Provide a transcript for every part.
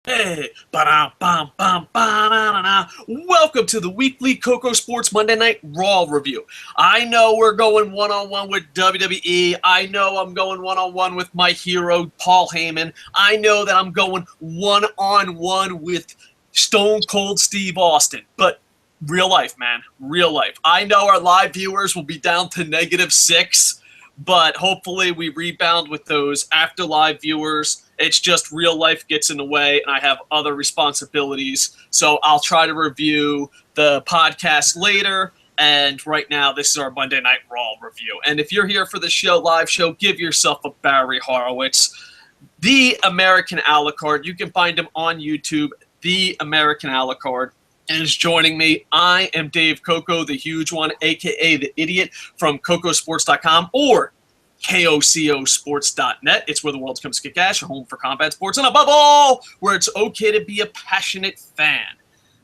Hey, ba-da-bum-bum-ba-da-da-da. Welcome to the weekly KocoSports Monday Night Raw review. I know we're going one-on-one with WWE. I know I'm going one-on-one with my hero, Paul Heyman. I know that I'm going one-on-one with Stone Cold Steve Austin. But real life, man. Real life. I know our live viewers will be down to -6, but hopefully we rebound with those after live viewers. It's just real life gets in the way, and I have other responsibilities. So I'll try to review the podcast later. And right now, this is our Monday Night Raw review. And if you're here for the show, live show, give yourself a Barry Horowitz. The American Alucard. You can find him on YouTube. The American Alucard is joining me. I am Dave Coco, the huge one, a.k.a. the idiot from KocoSports.com or KocoSports.net. It's where the world comes to kick ass, your home for combat sports, and above all, where it's okay to be a passionate fan.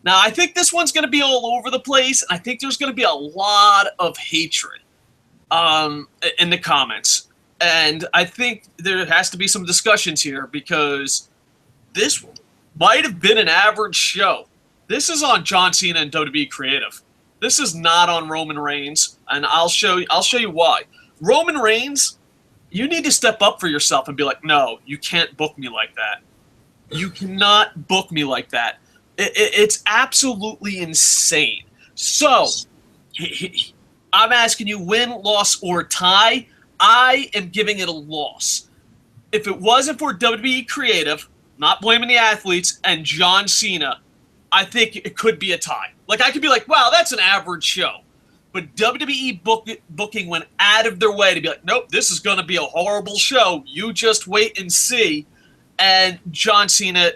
Now, I think this one's going to be all over the place, and I think there's going to be a lot of hatred in the comments. And I think there has to be some discussions here because this might have been an average show. This is on John Cena and WWE Creative. This is not on Roman Reigns, and I'll show you why. Roman Reigns, you need to step up for yourself and be like, no, you can't book me like that. You cannot book me like that. It's absolutely insane. So, I'm asking you, win, loss, or tie. I am giving it a loss. If it wasn't for WWE Creative, not blaming the athletes, and John Cena, I think it could be a tie. Like, I could be like, wow, that's an average show. But WWE booking went out of their way to be like, nope, this is going to be a horrible show. You just wait and see. And John Cena,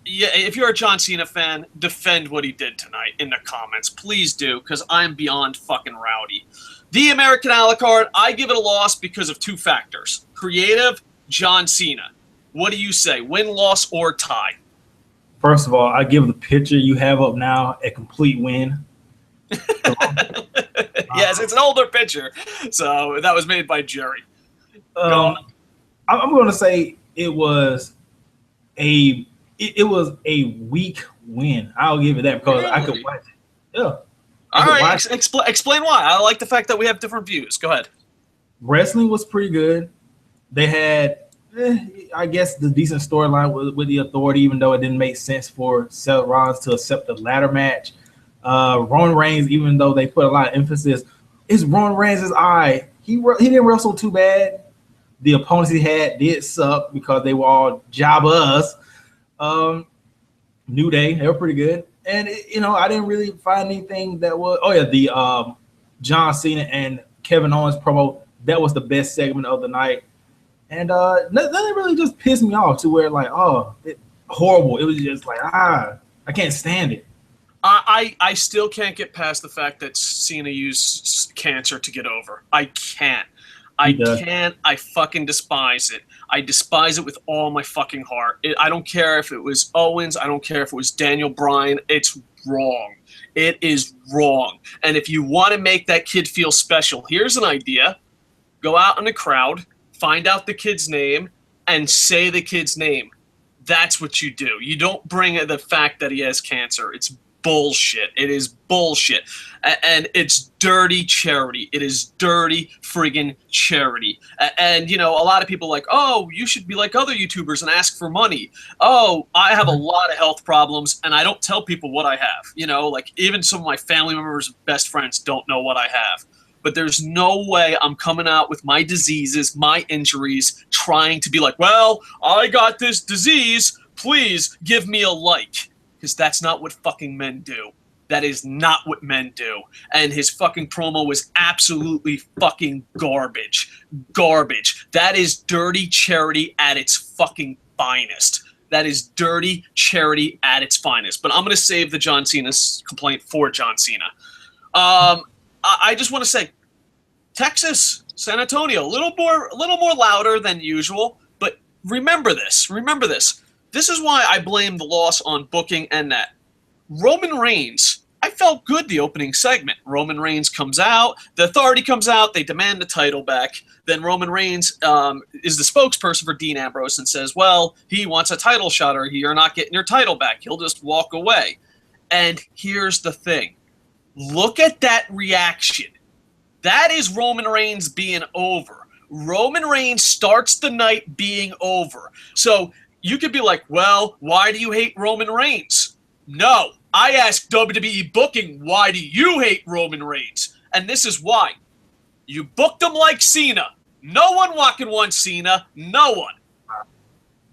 yeah, if you're a John Cena fan, defend what he did tonight in the comments. Please do, because I'm beyond fucking rowdy. The American Alucard, I give it a loss because of two factors. Creative, John Cena. What do you say, win, loss, or tie? First of all, I give the picture you have up now a complete win. Yes, it's an older picture, so that was made by Jerry. I'm going to say it was a weak win. I'll give it that because I could watch it. Yeah. All right, explain why. I like the fact that we have different views. Go ahead. Wrestling was pretty good. They had, I guess, the decent storyline with the Authority, even though it didn't make sense for Seth Rollins to accept the ladder match. Roman Reigns, even though they put a lot of emphasis, it's Roman Reigns' eye. He didn't wrestle too bad. The opponents he had did suck because they were all jobbers. New Day, they were pretty good. And, I didn't really find anything that was – the John Cena and Kevin Owens promo, that was the best segment of the night. And nothing really just pissed me off to where, like, horrible. It was just like, I can't stand it. I still can't get past the fact that Cena used cancer to get over. I can't. I fucking despise it. I despise it with all my fucking heart. I don't care if it was Owens. I don't care if it was Daniel Bryan. It's wrong. It is wrong. And if you want to make that kid feel special, here's an idea. Go out in the crowd, find out the kid's name, and say the kid's name. That's what you do. You don't bring the fact that he has cancer. It's bullshit. It is bullshit. And it's dirty charity. It is dirty friggin' charity. And, a lot of people are like, oh, you should be like other YouTubers and ask for money. Oh, I have a lot of health problems, and I don't tell people what I have. Like even some of my family members, best friends don't know what I have. But there's no way I'm coming out with my diseases, my injuries, trying to be like, well, I got this disease. Please give me a like. Because that's not what fucking men do. That is not what men do. And his fucking promo was absolutely fucking garbage. Garbage. That is dirty charity at its fucking finest. That is dirty charity at its finest. But I'm going to save the John Cena complaint for John Cena. I just want to say, Texas, San Antonio, a little more louder than usual. But remember this. This is why I blame the loss on booking and that. Roman Reigns I felt good the opening segment. Roman Reigns comes out, the Authority comes out, they demand the title back. Then Roman Reigns is the spokesperson for Dean Ambrose and says, well, he wants a title shot or you're not getting your title back. He'll just walk away. And here's the thing. Look at that reaction. That is Roman Reigns being over. Roman Reigns starts the night being over. So you could be like, well, why do you hate Roman Reigns? No. I asked WWE booking, why do you hate Roman Reigns? And this is why. You booked him like Cena. No one fucking wants Cena. No one.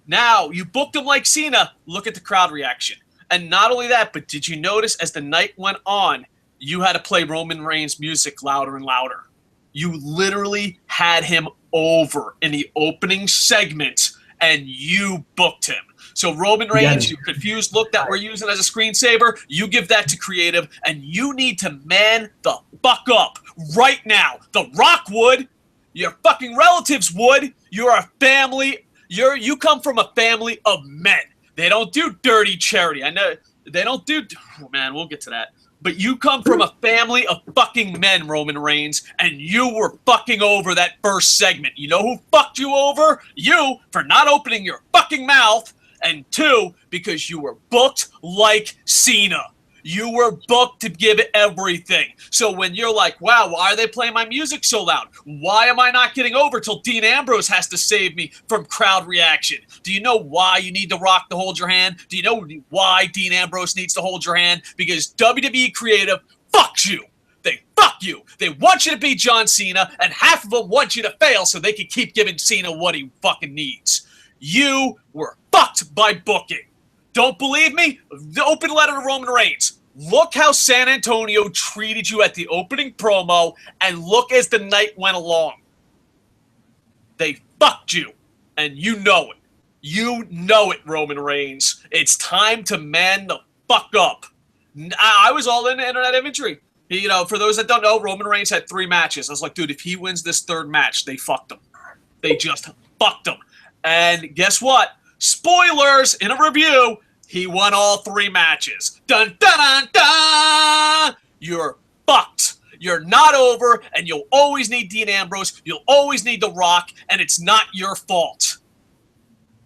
Now, you booked him like Cena. Look at the crowd reaction. And not only that, but did you notice as the night went on, you had to play Roman Reigns music louder and louder. You literally had him over in the opening segment, and you booked him. So Roman Reigns, your confused look that we're using as a screensaver, you give that to creative, and you need to man the fuck up right now. The Rock would, your fucking relatives would, you're a family, you come from a family of men. They don't do dirty charity. I know they don't do, oh man, we'll get to that. But you come from a family of fucking men, Roman Reigns, and you were fucking over that first segment. You know who fucked you over? You, for not opening your fucking mouth. And 2, because you were booked like Cena. You were booked to give it everything. So when you're like, wow, why are they playing my music so loud? Why am I not getting over till Dean Ambrose has to save me from crowd reaction? Do you know why you need The Rock to hold your hand? Do you know why Dean Ambrose needs to hold your hand? Because WWE Creative fucks you. They fuck you. They want you to be John Cena, and half of them want you to fail so they can keep giving Cena what he fucking needs. You were fucked by booking. Don't believe me? The open letter to Roman Reigns. Look how San Antonio treated you at the opening promo, and look as the night went along. They fucked you, and you know it. You know it, Roman Reigns. It's time to man the fuck up. I was all in internet imagery. You know, for those that don't know, Roman Reigns had 3 matches. I was like, dude, if he wins this 3rd match, they fucked him. They just fucked him. And guess what? Spoilers in a review, he won all 3 matches. Dun, dun, dun, dun! You're fucked. You're not over, and you'll always need Dean Ambrose. You'll always need The Rock, and it's not your fault.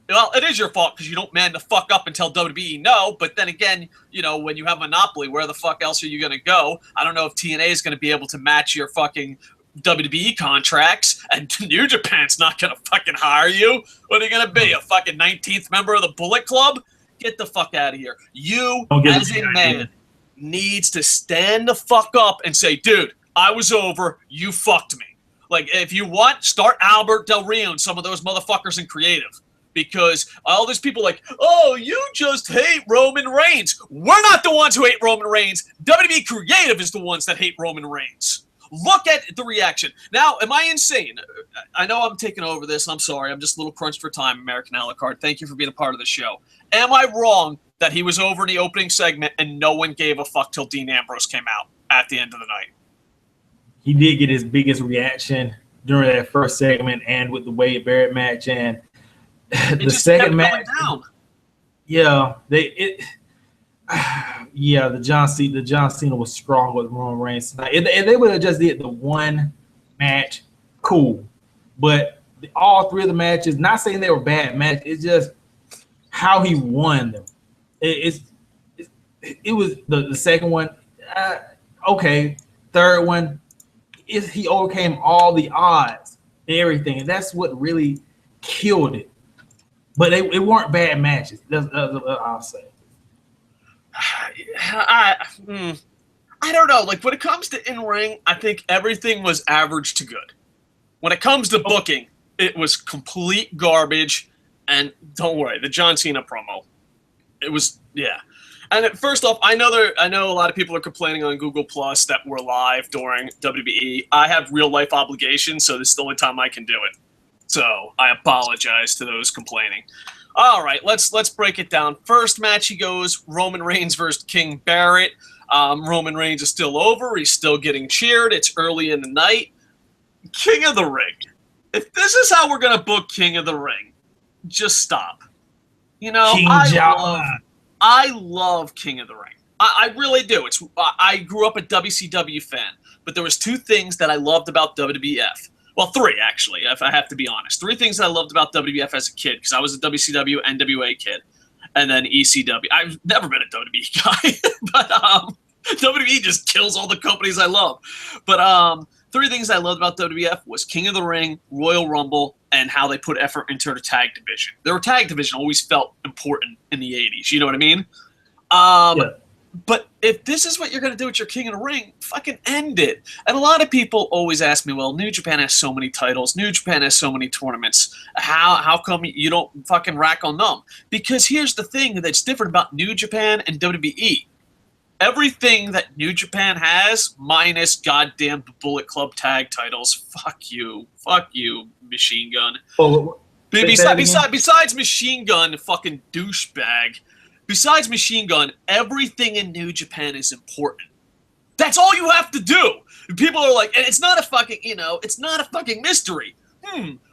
Well, it is your fault because you don't man the fuck up and tell WWE no, but then again, you know, when you have Monopoly, where the fuck else are you going to go? I don't know if TNA is going to be able to match your fucking WWE contracts, and New Japan's not going to fucking hire you. What are you going to be, a fucking 19th member of the Bullet Club? Get the fuck out of here. You, as a man, needs to stand the fuck up and say, dude, I was over, you fucked me. Like, if you want, start Albert Del Rio and some of those motherfuckers in creative. Because all these people like, oh, you just hate Roman Reigns. We're not the ones who hate Roman Reigns. WWE Creative is the ones that hate Roman Reigns. Look at the reaction. Now, am I insane? I know I'm taking over this. I'm sorry. I'm just a little crunched for time, American a la carte. Thank you for being a part of the show. Am I wrong that he was over in the opening segment and no one gave a fuck till Dean Ambrose came out at the end of the night? He did get his biggest reaction during that first segment and with the Wade Barrett match. And the second match, the John Cena was strong with Roman Reigns tonight. If they would have just did the one match, cool. But all 3 of the matches, not saying they were bad matches, it's just how he won them. It was the second one, okay. Third one, he overcame all the odds and everything, and that's what really killed it. But it weren't bad matches. That's I'll say. I don't know. Like, when it comes to in-ring, I think everything was average to good. When it comes to booking, it was complete garbage. And don't worry, the John Cena promo, it was, yeah. And first off, I know a lot of people are complaining on Google Plus that we're live during WWE. I have real-life obligations, so this is the only time I can do it. So I apologize to those complaining. All right, let's break it down. First match, he goes Roman Reigns versus King Barrett. Roman Reigns is still over. He's still getting cheered. It's early in the night. King of the Ring. If this is how we're going to book King of the Ring, just stop. You know, I love King of the Ring. I really do. I grew up a WCW fan, but there was 2 things that I loved about WWF. Well, 3, actually, if I have to be honest. 3 things that I loved about WWF as a kid, because I was a WCW, NWA kid, and then ECW. I've never been a WWE guy, but WWE just kills all the companies I love. But 3 things I loved about WWF was King of the Ring, Royal Rumble, and how they put effort into their tag division. Their tag division always felt important in the 80s. You know what I mean? Yeah. But if this is what you're going to do with your King of the Ring, fucking end it. And a lot of people always ask me, well, New Japan has so many titles. New Japan has so many tournaments. How come you don't fucking rack on them? Because here's the thing that's different about New Japan and WWE. Everything that New Japan has, minus goddamn Bullet Club tag titles. Fuck you, Machine Gun. Oh, besides Machine Gun, fucking douchebag. Besides Machine Gun, everything in New Japan is important. That's all you have to do. People are like, and it's not a fucking, it's not a fucking mystery.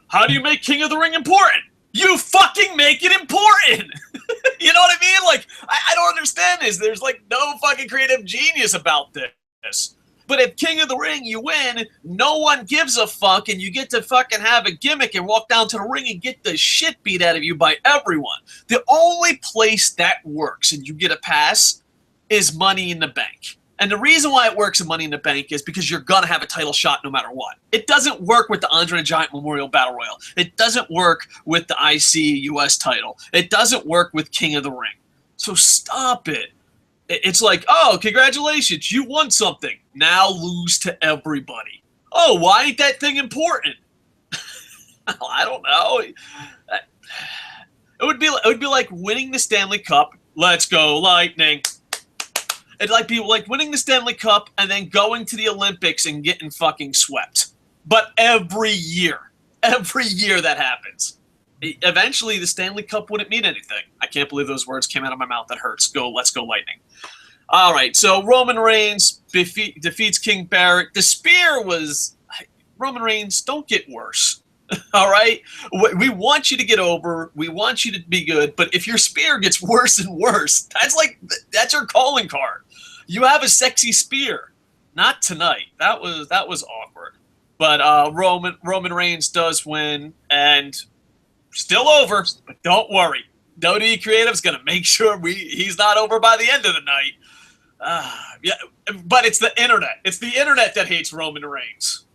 How do you make King of the Ring important? You fucking make it important. You know what I mean? Like, I don't understand this. There's like no fucking creative genius about this. But if King of the Ring, you win, no one gives a fuck, and you get to fucking have a gimmick and walk down to the ring and get the shit beat out of you by everyone. The only place that works and you get a pass is Money in the Bank. And the reason why it works in Money in the Bank is because you're going to have a title shot no matter what. It doesn't work with the Andre the Giant Memorial Battle Royal. It doesn't work with the IC US title. It doesn't work with King of the Ring. So stop it. It's like, oh, congratulations, you won something. Now lose to everybody. Oh, why ain't that thing important? I don't know. It would be like winning the Stanley Cup. Let's go, Lightning. It'd be like winning the Stanley Cup and then going to the Olympics and getting fucking swept. But every year that happens. Eventually, the Stanley Cup wouldn't mean anything. I can't believe those words came out of my mouth. That hurts. Let's go, Lightning. All right, so Roman Reigns defeats King Barrett. The spear was... Roman Reigns, don't get worse. All right? We want you to get over. We want you to be good. But if your spear gets worse and worse, that's your calling card. You have a sexy spear. Not tonight. That was awkward. But Roman Reigns does win, and... Still over, but don't worry. WWE Creative's going to make sure he's not over by the end of the night. Yeah, but it's the internet. It's the internet that hates Roman Reigns.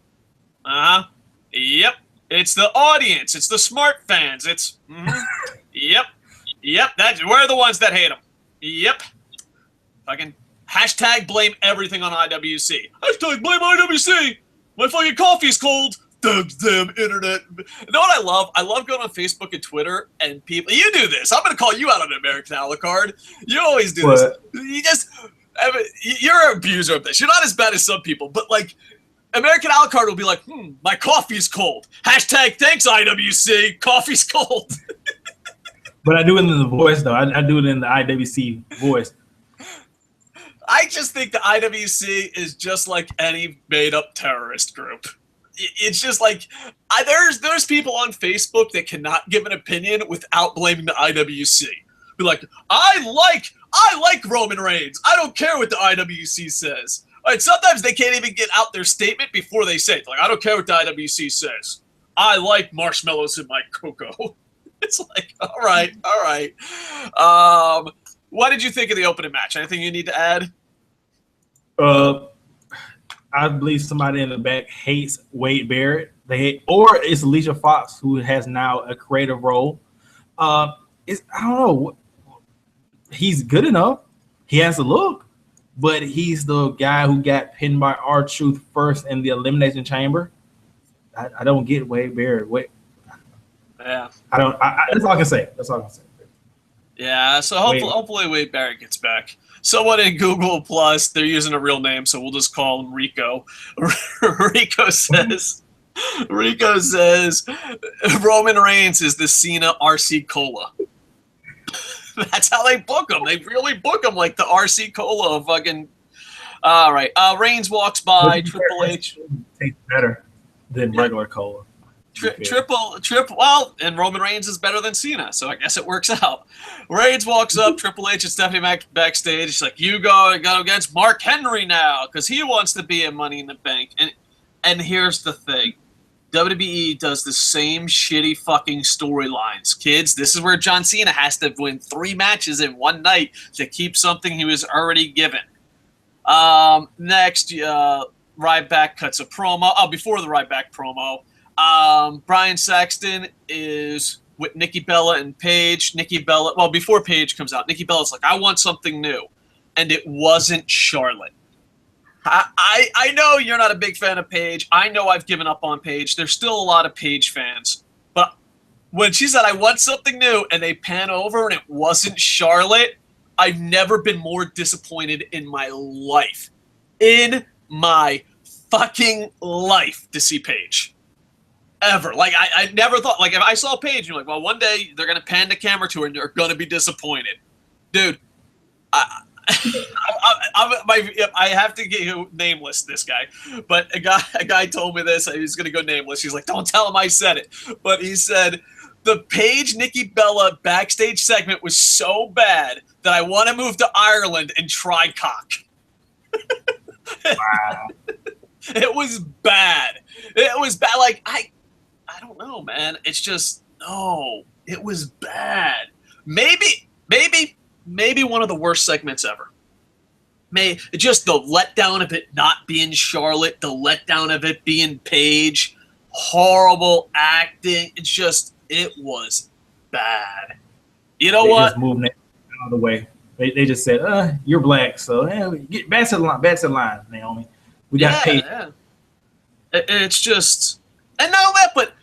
Yep. It's the audience. It's the smart fans. It's Yep. We're the ones that hate him. Yep. Fucking hashtag blame everything on IWC. Hashtag blame IWC. My fucking coffee's cold. Damn internet. You know what I love? I love going on Facebook and Twitter and people. You do this. I'm going to call you out on an American a la carte. You always do this. You're an abuser of this. You're not as bad as some people, but like American a la carte will be like, my coffee's cold. Hashtag thanks IWC. Coffee's cold. But I do it in the voice though. I do it in the IWC voice. I just think the IWC is just like any made up terrorist group. It's just like there's people on Facebook that cannot give an opinion without blaming the IWC. Be like, I like Roman Reigns. I don't care what the IWC says. All right, sometimes they can't even get out their statement before they say it. Like, I don't care what the IWC says. I like marshmallows in my cocoa. It's like, all right. What did you think of the opening match? Anything you need to add? I believe somebody in the back hates Wade Barrett. Or it's Alicia Fox, who has now a creative role. I don't know. He's good enough. He has a look, but he's the guy who got pinned by R-Truth first in the Elimination Chamber. I don't get Wade Barrett. Yeah. That's all I can say. Yeah. So hopefully Wade Barrett gets back. Someone in Google Plus, they're using a real name, so we'll just call him Rico. Rico says Roman Reigns is the Cena RC Cola. That's how they book him. They really book him like the RC Cola of fucking. All right. Reigns walks by. Triple H tastes better than regular cola. Triple. Well, and Roman Reigns is better than Cena, so I guess it works out. Reigns walks up, Triple H and Stephanie backstage. She's like, "You go against Mark Henry now, because he wants to be in Money in the Bank." And here's the thing. WWE does the same shitty fucking storylines. Kids, this is where John Cena has to win 3 matches in one night to keep something he was already given. Next, Ryback cuts a promo. Oh, before the Ryback promo, Brian Saxton is with Nikki Bella and Paige. Before Paige comes out, Nikki Bella's like, "I want something new." And it wasn't Charlotte. I know you're not a big fan of Paige. I know I've given up on Paige. There's still a lot of Paige fans. But when she said, "I want something new," and they pan over and it wasn't Charlotte, I've never been more disappointed in my life. In my fucking life to see Paige. Ever. Like, I never thought, like, if I saw Paige, you're like, well, one day they're going to pan the camera to her and you're going to be disappointed. Dude, I have to get you nameless, this guy. But a guy told me this. He was going to go nameless. He's like, "Don't tell him I said it." But he said, "The Paige Nikki Bella backstage segment was so bad that I want to move to Ireland and try cock." Wow. It was bad. It was bad. Like, I don't know, man. It's just, no, it was bad. Maybe one of the worst segments ever. Just the letdown of it not being Charlotte, the letdown of it being Paige, horrible acting. It was bad. You know what? Just moving it out of the way. They just said, "You're black, so get back to the line, Naomi. We got Paige." Yeah. It's just, and not only that, but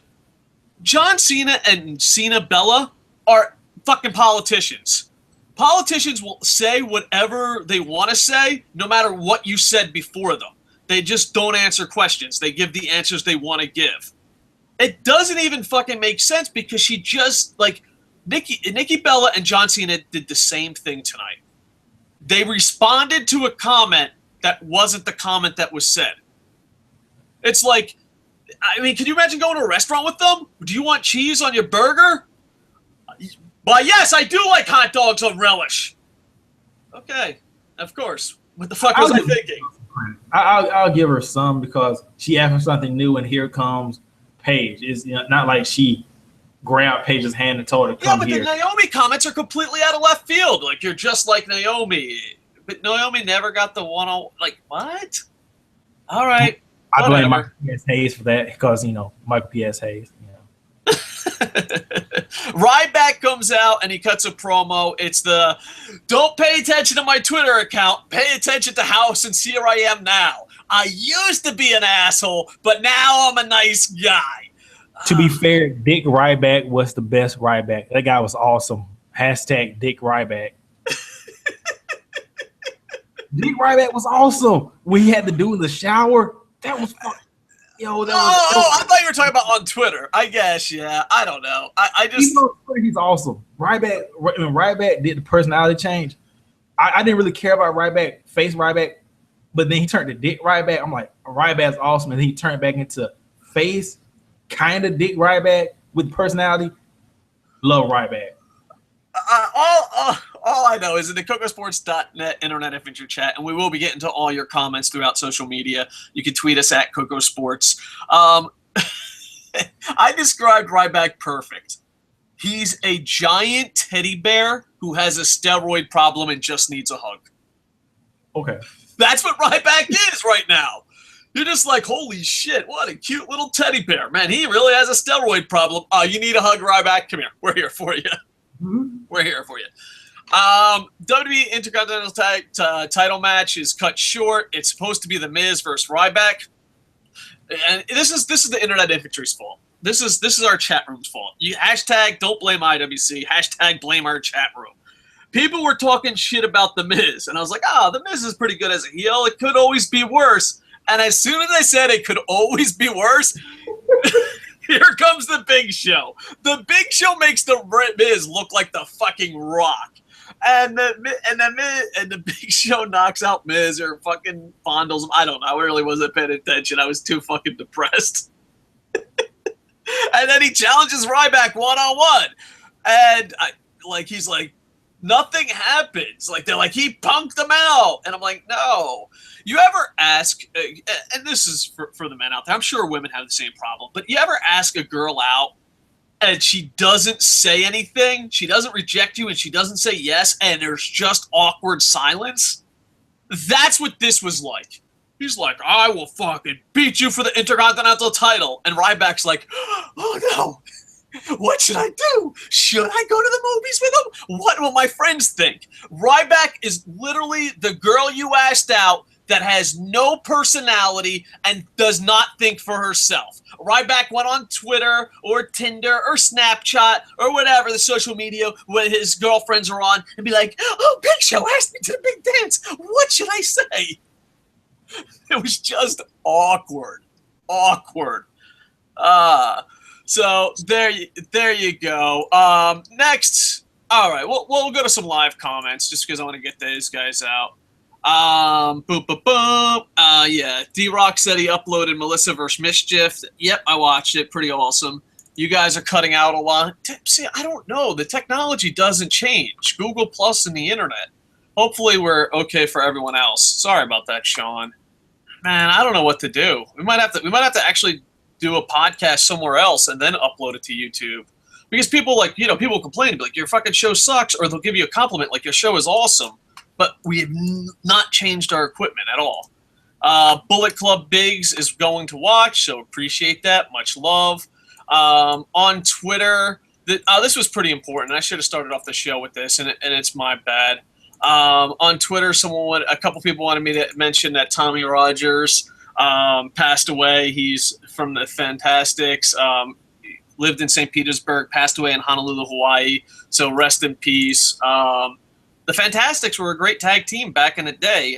John Cena and Cena Bella are fucking politicians. Politicians will say whatever they want to say, no matter what you said before them. They just don't answer questions. They give the answers they want to give. It doesn't even fucking make sense because she just, like, Nikki Bella and John Cena did the same thing tonight. They responded to a comment that wasn't the comment that was said. It's like, I mean, can you imagine going to a restaurant with them? Do you want cheese on your burger? Why, yes, I do like hot dogs on relish. Okay, of course. What the fuck was I thinking? I'll give her some because she asked for something new, and here comes Paige. It's not like she grabbed Paige's hand and told her to come here. Yeah, but the Naomi comments are completely out of left field. Like, you're just like Naomi. But Naomi never got the one-on-one. Like, what? All right. I blame Michael P.S. Hayes for that because, Michael P.S. Hayes. Ryback comes out and he cuts a promo. It's the, "Don't pay attention to my Twitter account. Pay attention to House and see where I am now. I used to be an asshole, but now I'm a nice guy." To be fair, Dick Ryback was the best Ryback. That guy was awesome. # Dick Ryback. Dick Ryback was awesome. What he had to do in the shower, that was fun. I thought you were talking about on Twitter. I guess, yeah. I don't know. I just... He's awesome. Ryback, when Ryback did the personality change, I didn't really care about Ryback, face Ryback, but then he turned to Dick Ryback. I'm like, Ryback's awesome. And then he turned back into face, kind of Dick Ryback with personality. Love Ryback. All I know is in the KocoSports.net internet infantry chat, and we will be getting to all your comments throughout social media. You can tweet us at KocoSports. I described Ryback perfect. He's a giant teddy bear who has a steroid problem and just needs a hug. Okay. That's what Ryback is right now. You're just like, holy shit, what a cute little teddy bear. Man, he really has a steroid problem. You need a hug, Ryback? Come here. We're here for you. Mm-hmm. We're here for you. WWE Intercontinental title match is cut short. It's supposed to be The Miz versus Ryback. And this is the internet infantry's fault. This is our chat room's fault. You # don't blame IWC, # blame our chat room. People were talking shit about The Miz, and I was like, The Miz is pretty good as a heel. It could always be worse. And as soon as I said it could always be worse, here comes the Big Show. The Big Show makes the Miz look like the fucking Rock. And the Big Show knocks out Miz or fucking fondles him. I don't know. I really wasn't paying attention. I was too fucking depressed. And then he challenges Ryback one-on-one. And he's like, nothing happens. Like, they're like, he punked him out. And I'm like, no. You ever ask, and this is for the men out there, I'm sure women have the same problem, but you ever ask a girl out and she doesn't say anything, she doesn't reject you, and she doesn't say yes, and there's just awkward silence? That's what this was like. He's like, I will fucking beat you for the Intercontinental title. And Ryback's like, oh no. What should I do? Should I go to the movies with him? What will my friends think? Ryback is literally the girl you asked out that has no personality and does not think for herself. Ryback went on Twitter or Tinder or Snapchat or whatever the social media where his girlfriends are on and be like, oh, Big Show asked me to the big dance. What should I say? It was just awkward. Awkward. So there you go. Next, all right, we'll go to some live comments just because I want to get these guys out. Boom, boom, boom. Yeah, D-Rock said he uploaded Melissa vs. Mischief. Yep, I watched it. Pretty awesome. You guys are cutting out a lot. See, I don't know. The technology doesn't change. Google Plus and the internet. Hopefully we're okay for everyone else. Sorry about that, Sean. Man, I don't know what to do. We might have to actually do a podcast somewhere else and then upload it to YouTube. Because people people complain, like, your fucking show sucks, or they'll give you a compliment like your show is awesome. But we have not changed our equipment at all. Bullet Club Biggs is going to watch, so appreciate that. Much love. On Twitter, this was pretty important. I should have started off the show with this, and it's my bad. On Twitter, a couple people wanted me to mention that Tommy Rogers passed away. He's from the Fantastics. Lived in St. Petersburg, passed away in Honolulu, Hawaii. So rest in peace. The Fantastics were a great tag team back in the day,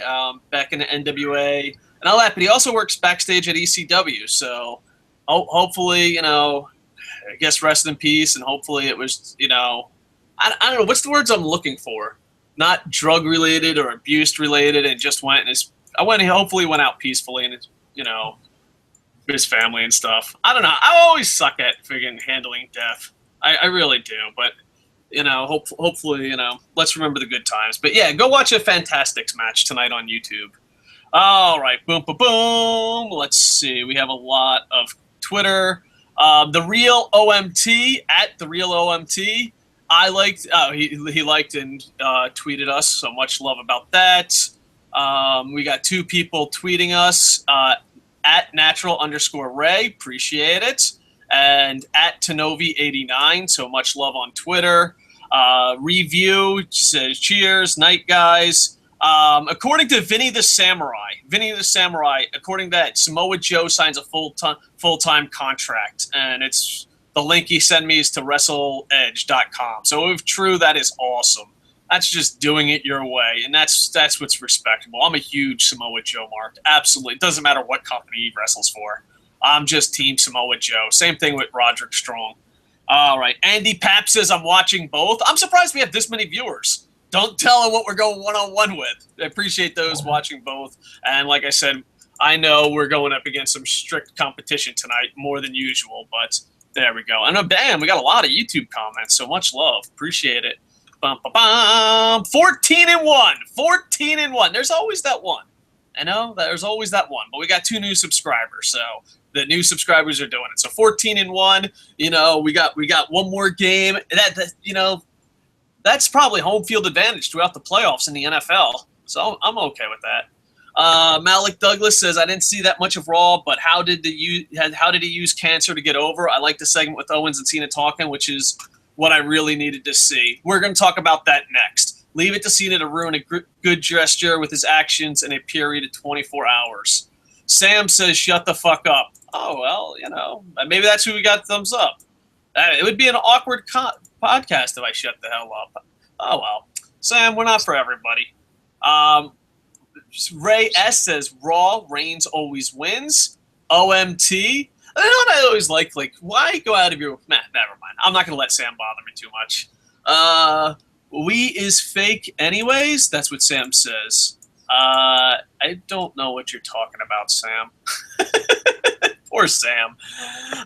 back in the NWA and all that. But he also works backstage at ECW. So hopefully, I guess rest in peace. And hopefully it was, I don't know. What's the words I'm looking for? Not drug related or abuse related, and just hopefully went out peacefully and, his family and stuff. I don't know. I always suck at friggin' handling death. I really do. But, hopefully, let's remember the good times. But yeah, go watch a Fantastics match tonight on YouTube. All right. Boom, boom, boom. Let's see. We have a lot of Twitter. The Real OMT, at The Real OMT. I liked, he liked and tweeted us, so much love about that. We got 2 people tweeting us, at natural_Ray, appreciate it, and at Tanovi89, so much love on Twitter. Review says, cheers, night guys. According to Vinny the Samurai, according to that, Samoa Joe signs a full-time contract, and it's... The link he sent me is to WrestleEdge.com. So if true, that is awesome. That's just doing it your way, and that's what's respectable. I'm a huge Samoa Joe mark. Absolutely. It doesn't matter what company he wrestles for. I'm just Team Samoa Joe. Same thing with Roderick Strong. All right. Andy Papp says I'm watching both. I'm surprised we have this many viewers. Don't tell him what we're going one-on-one with. I appreciate those watching both. And like I said, I know we're going up against some strict competition tonight, more than usual, but... There we go. And damn, we got a lot of YouTube comments, so much love. Appreciate it. Bum, bum, bum. 14-1. 14-1. There's always that one. I know, there's always that one. But we got 2 new subscribers, so the new subscribers are doing it. So 14-1. We got one more game. That's probably home field advantage throughout the playoffs in the NFL. So I'm okay with that. Malik Douglas says, I didn't see that much of Raw, but how did he use cancer to get over? I like the segment with Owens and Cena talking, which is what I really needed to see. We're going to talk about that next. Leave it to Cena to ruin a good gesture with his actions in a period of 24 hours. Sam says, shut the fuck up. Oh, well, maybe that's who we got thumbs up. It would be an awkward podcast if I shut the hell up. Oh, well. Sam, we're not for everybody. Ray S says, Raw, Reigns always wins. OMT. I know what I always like, why go out of your... Nah, never mind. I'm not going to let Sam bother me too much. We is fake anyways? That's what Sam says. I don't know what you're talking about, Sam. Poor Sam.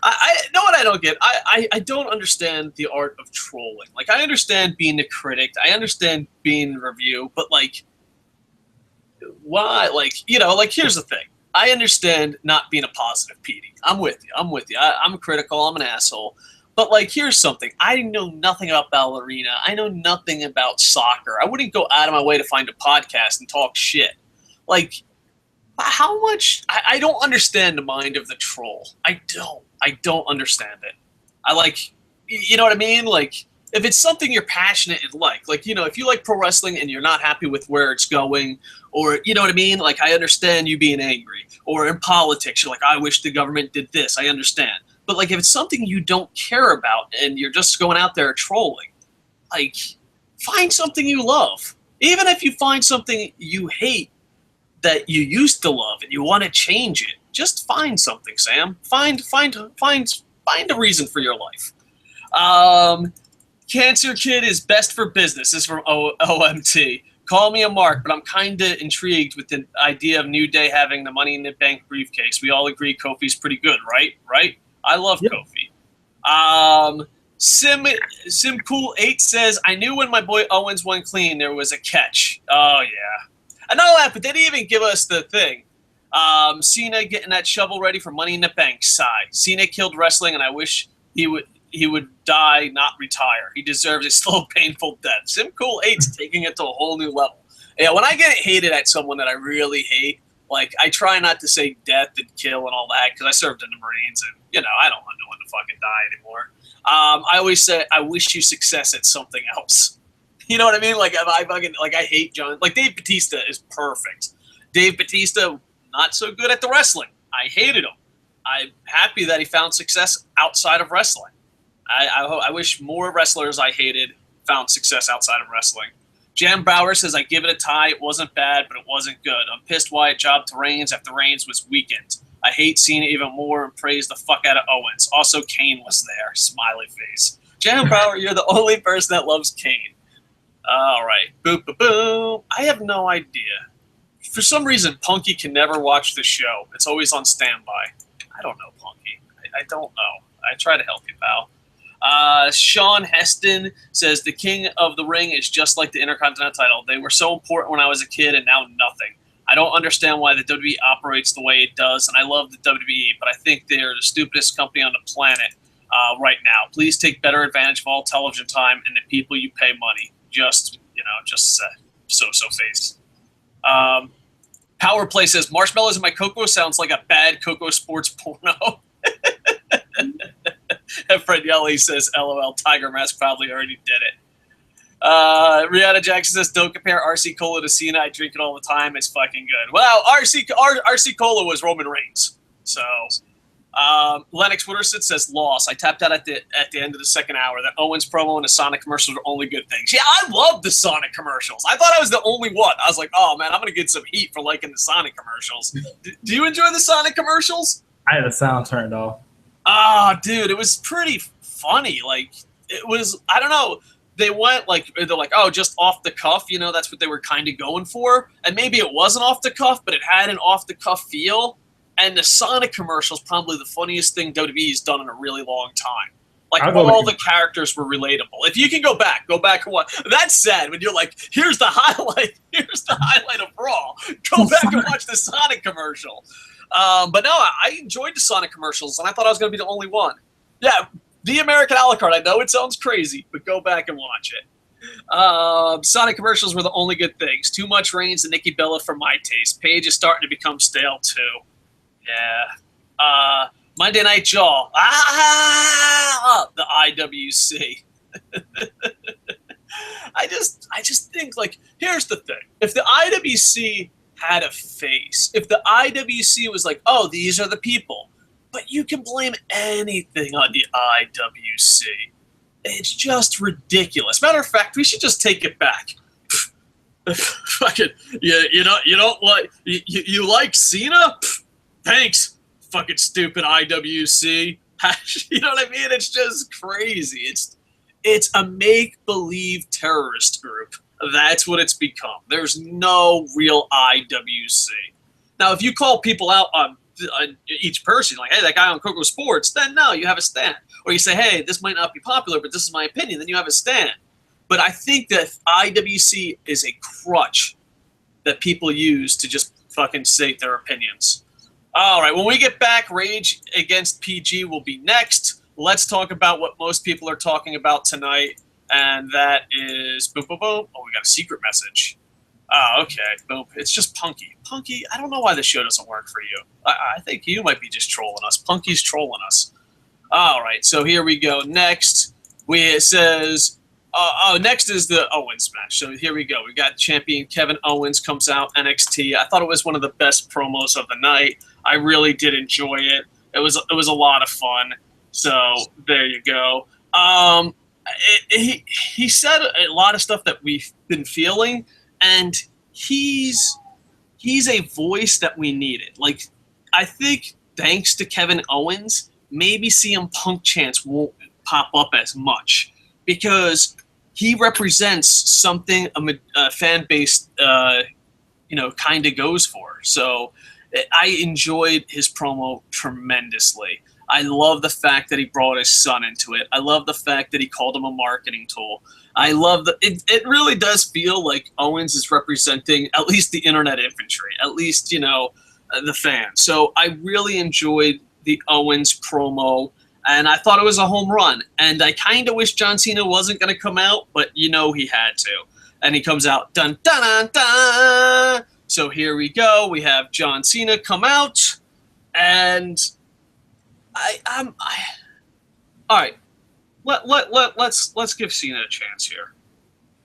I know what I don't get. I don't understand the art of trolling. Like, I understand being a critic. I understand being a review. But, like, why? Like, you know, like, here's the thing. I understand not being a positive PD. I'm with you. I'm critical. I'm an asshole. But, like, here's something. I know nothing about ballerina. I know nothing about soccer. I wouldn't go out of my way to find a podcast and talk shit. Like, how much – I don't understand the mind of the troll. I don't understand it. I like – you know what I mean? Like, if it's something you're passionate and like, you know, if you like pro wrestling and you're not happy with where it's going, or, you know what I mean? Like, I understand you being angry. Or in politics, you're like, I wish the government did this. I understand. But, like, if it's something you don't care about and you're just going out there trolling, like, find something you love. Even if you find something you hate that you used to love and you want to change it, just find something, Sam. Find a reason for your life. Cancer Kid is best for business. This is from OMT. Call me a mark, but I'm kind of intrigued with the idea of New Day having the Money in the Bank briefcase. We all agree Kofi's pretty good, right? Right? I love Kofi. SimCool8 says, I knew when my boy Owens went clean, there was a catch. Oh, yeah. And not only that, but they didn't even give us the thing. Cena getting that shovel ready for Money in the Bank side. Cena killed wrestling, and I wish he would die, not retire. He deserves a slow, painful death. SimCool8's taking it to a whole new level. Yeah, when I get hated at someone that I really hate, like, I try not to say death and kill and all that, because I served in the Marines, and, you know, I don't want no one to fucking die anymore. I always say, I wish you success at something else. You know what I mean? Like, I hate John. Like, Dave Bautista is perfect. Dave Bautista, not so good at the wrestling. I hated him. I'm happy that he found success outside of wrestling. I wish more wrestlers I hated found success outside of wrestling. Jan Bauer says, I give it a tie. It wasn't bad, but it wasn't good. I'm pissed Wyatt jobbed to Reigns after Reigns was weakened. I hate Cena even more and praise the fuck out of Owens. Also, Kane was there. Smiley face. Jan Bauer, you're the only person that loves Kane. All right. Boop, boop, boop. I have no idea. For some reason, Punky can never watch the show. It's always on standby. I don't know, Punky. I don't know. I try to help you, pal. Sean Heston says, the King of the Ring is just like the Intercontinental title. They were so important when I was a kid, and now nothing. I don't understand why the WWE operates the way it does, and I love the WWE, but I think they're the stupidest company on the planet right now. Please take better advantage of all television time and the people you pay money. Just so face. Power Play says, marshmallows in my cocoa sounds like a bad KocoSports porno. And Fred Yelly says, LOL, Tiger Mask probably already did it. Rihanna Jackson says, don't compare RC Cola to Cena. I drink it all the time. It's fucking good. Well, RC Cola was Roman Reigns. So, Lennox Wooderson says, loss. I tapped out at the end of the second hour. That Owens promo and the Sonic commercials are only good things. Yeah, I love the Sonic commercials. I thought I was the only one. I was like, oh, man, I'm going to get some heat for liking the Sonic commercials. Do you enjoy the Sonic commercials? I had the sound turned off. Oh, dude, it was pretty funny. Like, it was, I don't know. They went like, they're like, oh, just off the cuff. You know, that's what they were kind of going for. And maybe it wasn't off the cuff, but it had an off the cuff feel. And the Sonic commercial is probably the funniest thing WWE's done in a really long time. Like, all the characters were relatable. If you can go back and watch. That's sad when you're like, here's the highlight of Raw. Go back and watch the Sonic commercial. But no, I enjoyed the Sonic commercials, and I thought I was going to be the only one. Yeah, the American a la carte. I know it sounds crazy, but go back and watch it. Sonic commercials were the only good things. Too much Reigns and Nikki Bella for my taste. Paige is starting to become stale, too. Yeah. Monday Night Raw. The IWC. I just think, like, here's the thing. If the IWC had a face, if the IWC was like, oh, these are the people, but you can blame anything on the IWC. It's just ridiculous. Matter of fact, we should just take it back. Fucking, you like Cena? Thanks, fucking stupid IWC. You know what I mean? It's just crazy. It's a make-believe terrorist group. That's what it's become. There's no real IWC. Now, if you call people out on each person, like, hey, that guy on KocoSports, then no, you have a stand. Or you say, hey, this might not be popular, but this is my opinion, then you have a stand. But I think that IWC is a crutch that people use to just fucking state their opinions. All right, when we get back, Rage Against PG will be next. Let's talk about what most people are talking about tonight, and that is boom, boom, boom. Oh, we got a secret message. Oh, okay. Boom. It's just Punky. Punky, I don't know why this show doesn't work for you. I think you might be just trolling us. Punky's trolling us. All right, so here we go. Next, it says, next is the Owens match. So here we go. We got champion Kevin Owens comes out, NXT. I thought it was one of the best promos of the night. I really did enjoy it. It was a lot of fun. So there you go. He said a lot of stuff that we've been feeling, and he's a voice that we needed. Like, I think thanks to Kevin Owens, maybe CM Punk chants won't pop up as much because he represents something a fan base, kind of goes for. So I enjoyed his promo tremendously. I love the fact that he brought his son into it. I love the fact that he called him a marketing tool. I love that it really does feel like Owens is representing at least the internet infantry, at least, the fans. So I really enjoyed the Owens promo, and I thought it was a home run. And I kind of wish John Cena wasn't going to come out, but he had to. And he comes out, dun, dun, dun, dun. So here we go. We have John Cena come out, and all right. Let's give Cena a chance here.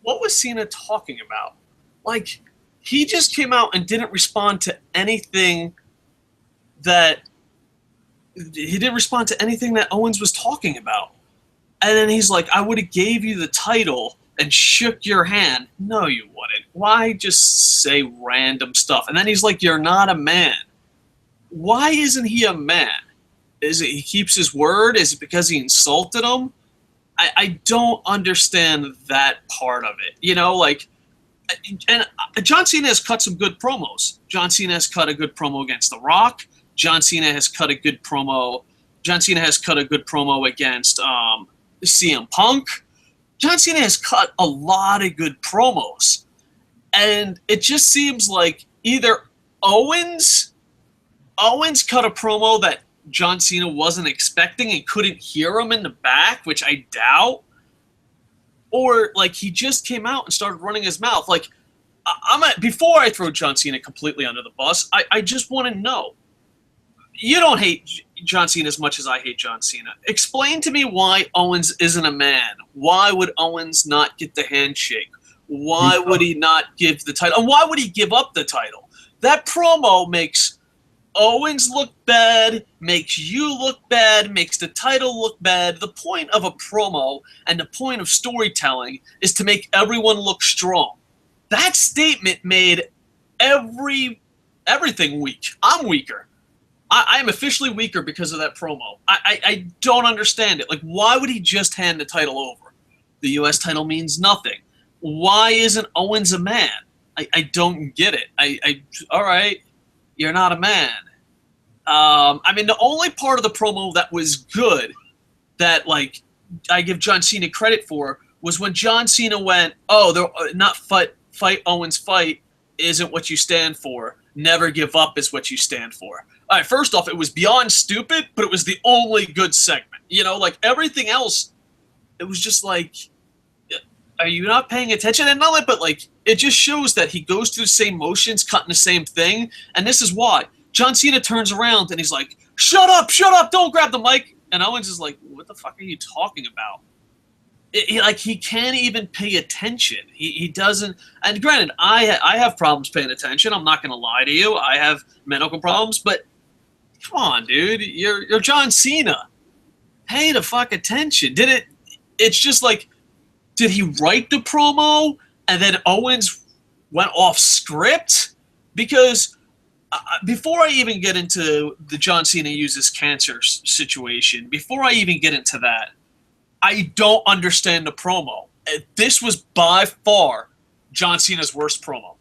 What was Cena talking about? Like, he just came out and didn't respond to anything that Owens was talking about. And then he's like, I would have gave you the title and shook your hand. No, you wouldn't. Why just say random stuff? And then he's like, you're not a man. Why isn't he a man? Is it he keeps his word? Is it because he insulted him? I don't understand that part of it. And John Cena has cut some good promos. John Cena has cut a good promo against The Rock. John Cena has cut a good promo against CM Punk. John Cena has cut a lot of good promos. And it just seems like either Owens cut a promo that John Cena wasn't expecting and couldn't hear him in the back, which I doubt, or like he just came out and started running his mouth. Like, before I throw John Cena completely under the bus, I just want to know. You don't hate John Cena as much as I hate John Cena. Explain to me why Owens isn't a man. Why would Owens not get the handshake? Why would he not give the title? And why would he give up the title? That promo makes Owens look bad, makes you look bad, makes the title look bad. The point of a promo and the point of storytelling is to make everyone look strong. That statement made everything weak. I'm weaker. I am officially weaker because of that promo. I don't understand it. Like, why would he just hand the title over? The U.S. title means nothing. Why isn't Owens a man? I don't get it. All right. You're not a man. The only part of the promo that was good that, like, I give John Cena credit for was when John Cena went, not fight Owens, fight isn't what you stand for. Never give up is what you stand for. All right, first off, it was beyond stupid, but it was the only good segment. Like everything else, it was just like, are you not paying attention? And not like, but like, it just shows that he goes through the same motions, cutting the same thing. And this is why. John Cena turns around and he's like, shut up, don't grab the mic. And Owens is like, what the fuck are you talking about? He can't even pay attention. He doesn't. And granted, I have problems paying attention. I'm not going to lie to you. I have medical problems. But come on, dude. You're John Cena. Pay the fuck attention. It's just like, did he write the promo and then Owens went off script? Because before I even get into the John Cena uses cancer situation, before I even get into that, I don't understand the promo. This was by far John Cena's worst promo.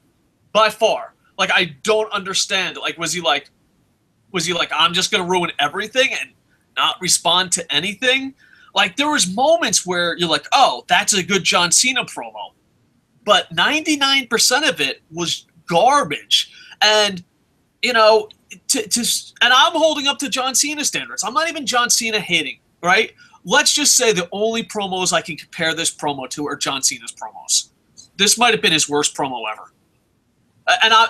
By far. Like, I don't understand. Like, was he like, Was he like, I'm just going to ruin everything and not respond to anything? Like, there was moments where you're like, oh, that's a good John Cena promo. But 99% of it was garbage. And, you know, and I'm holding up to John Cena standards. I'm not even John Cena hating, right? Let's just say the only promos I can compare this promo to are John Cena's promos. This might have been his worst promo ever.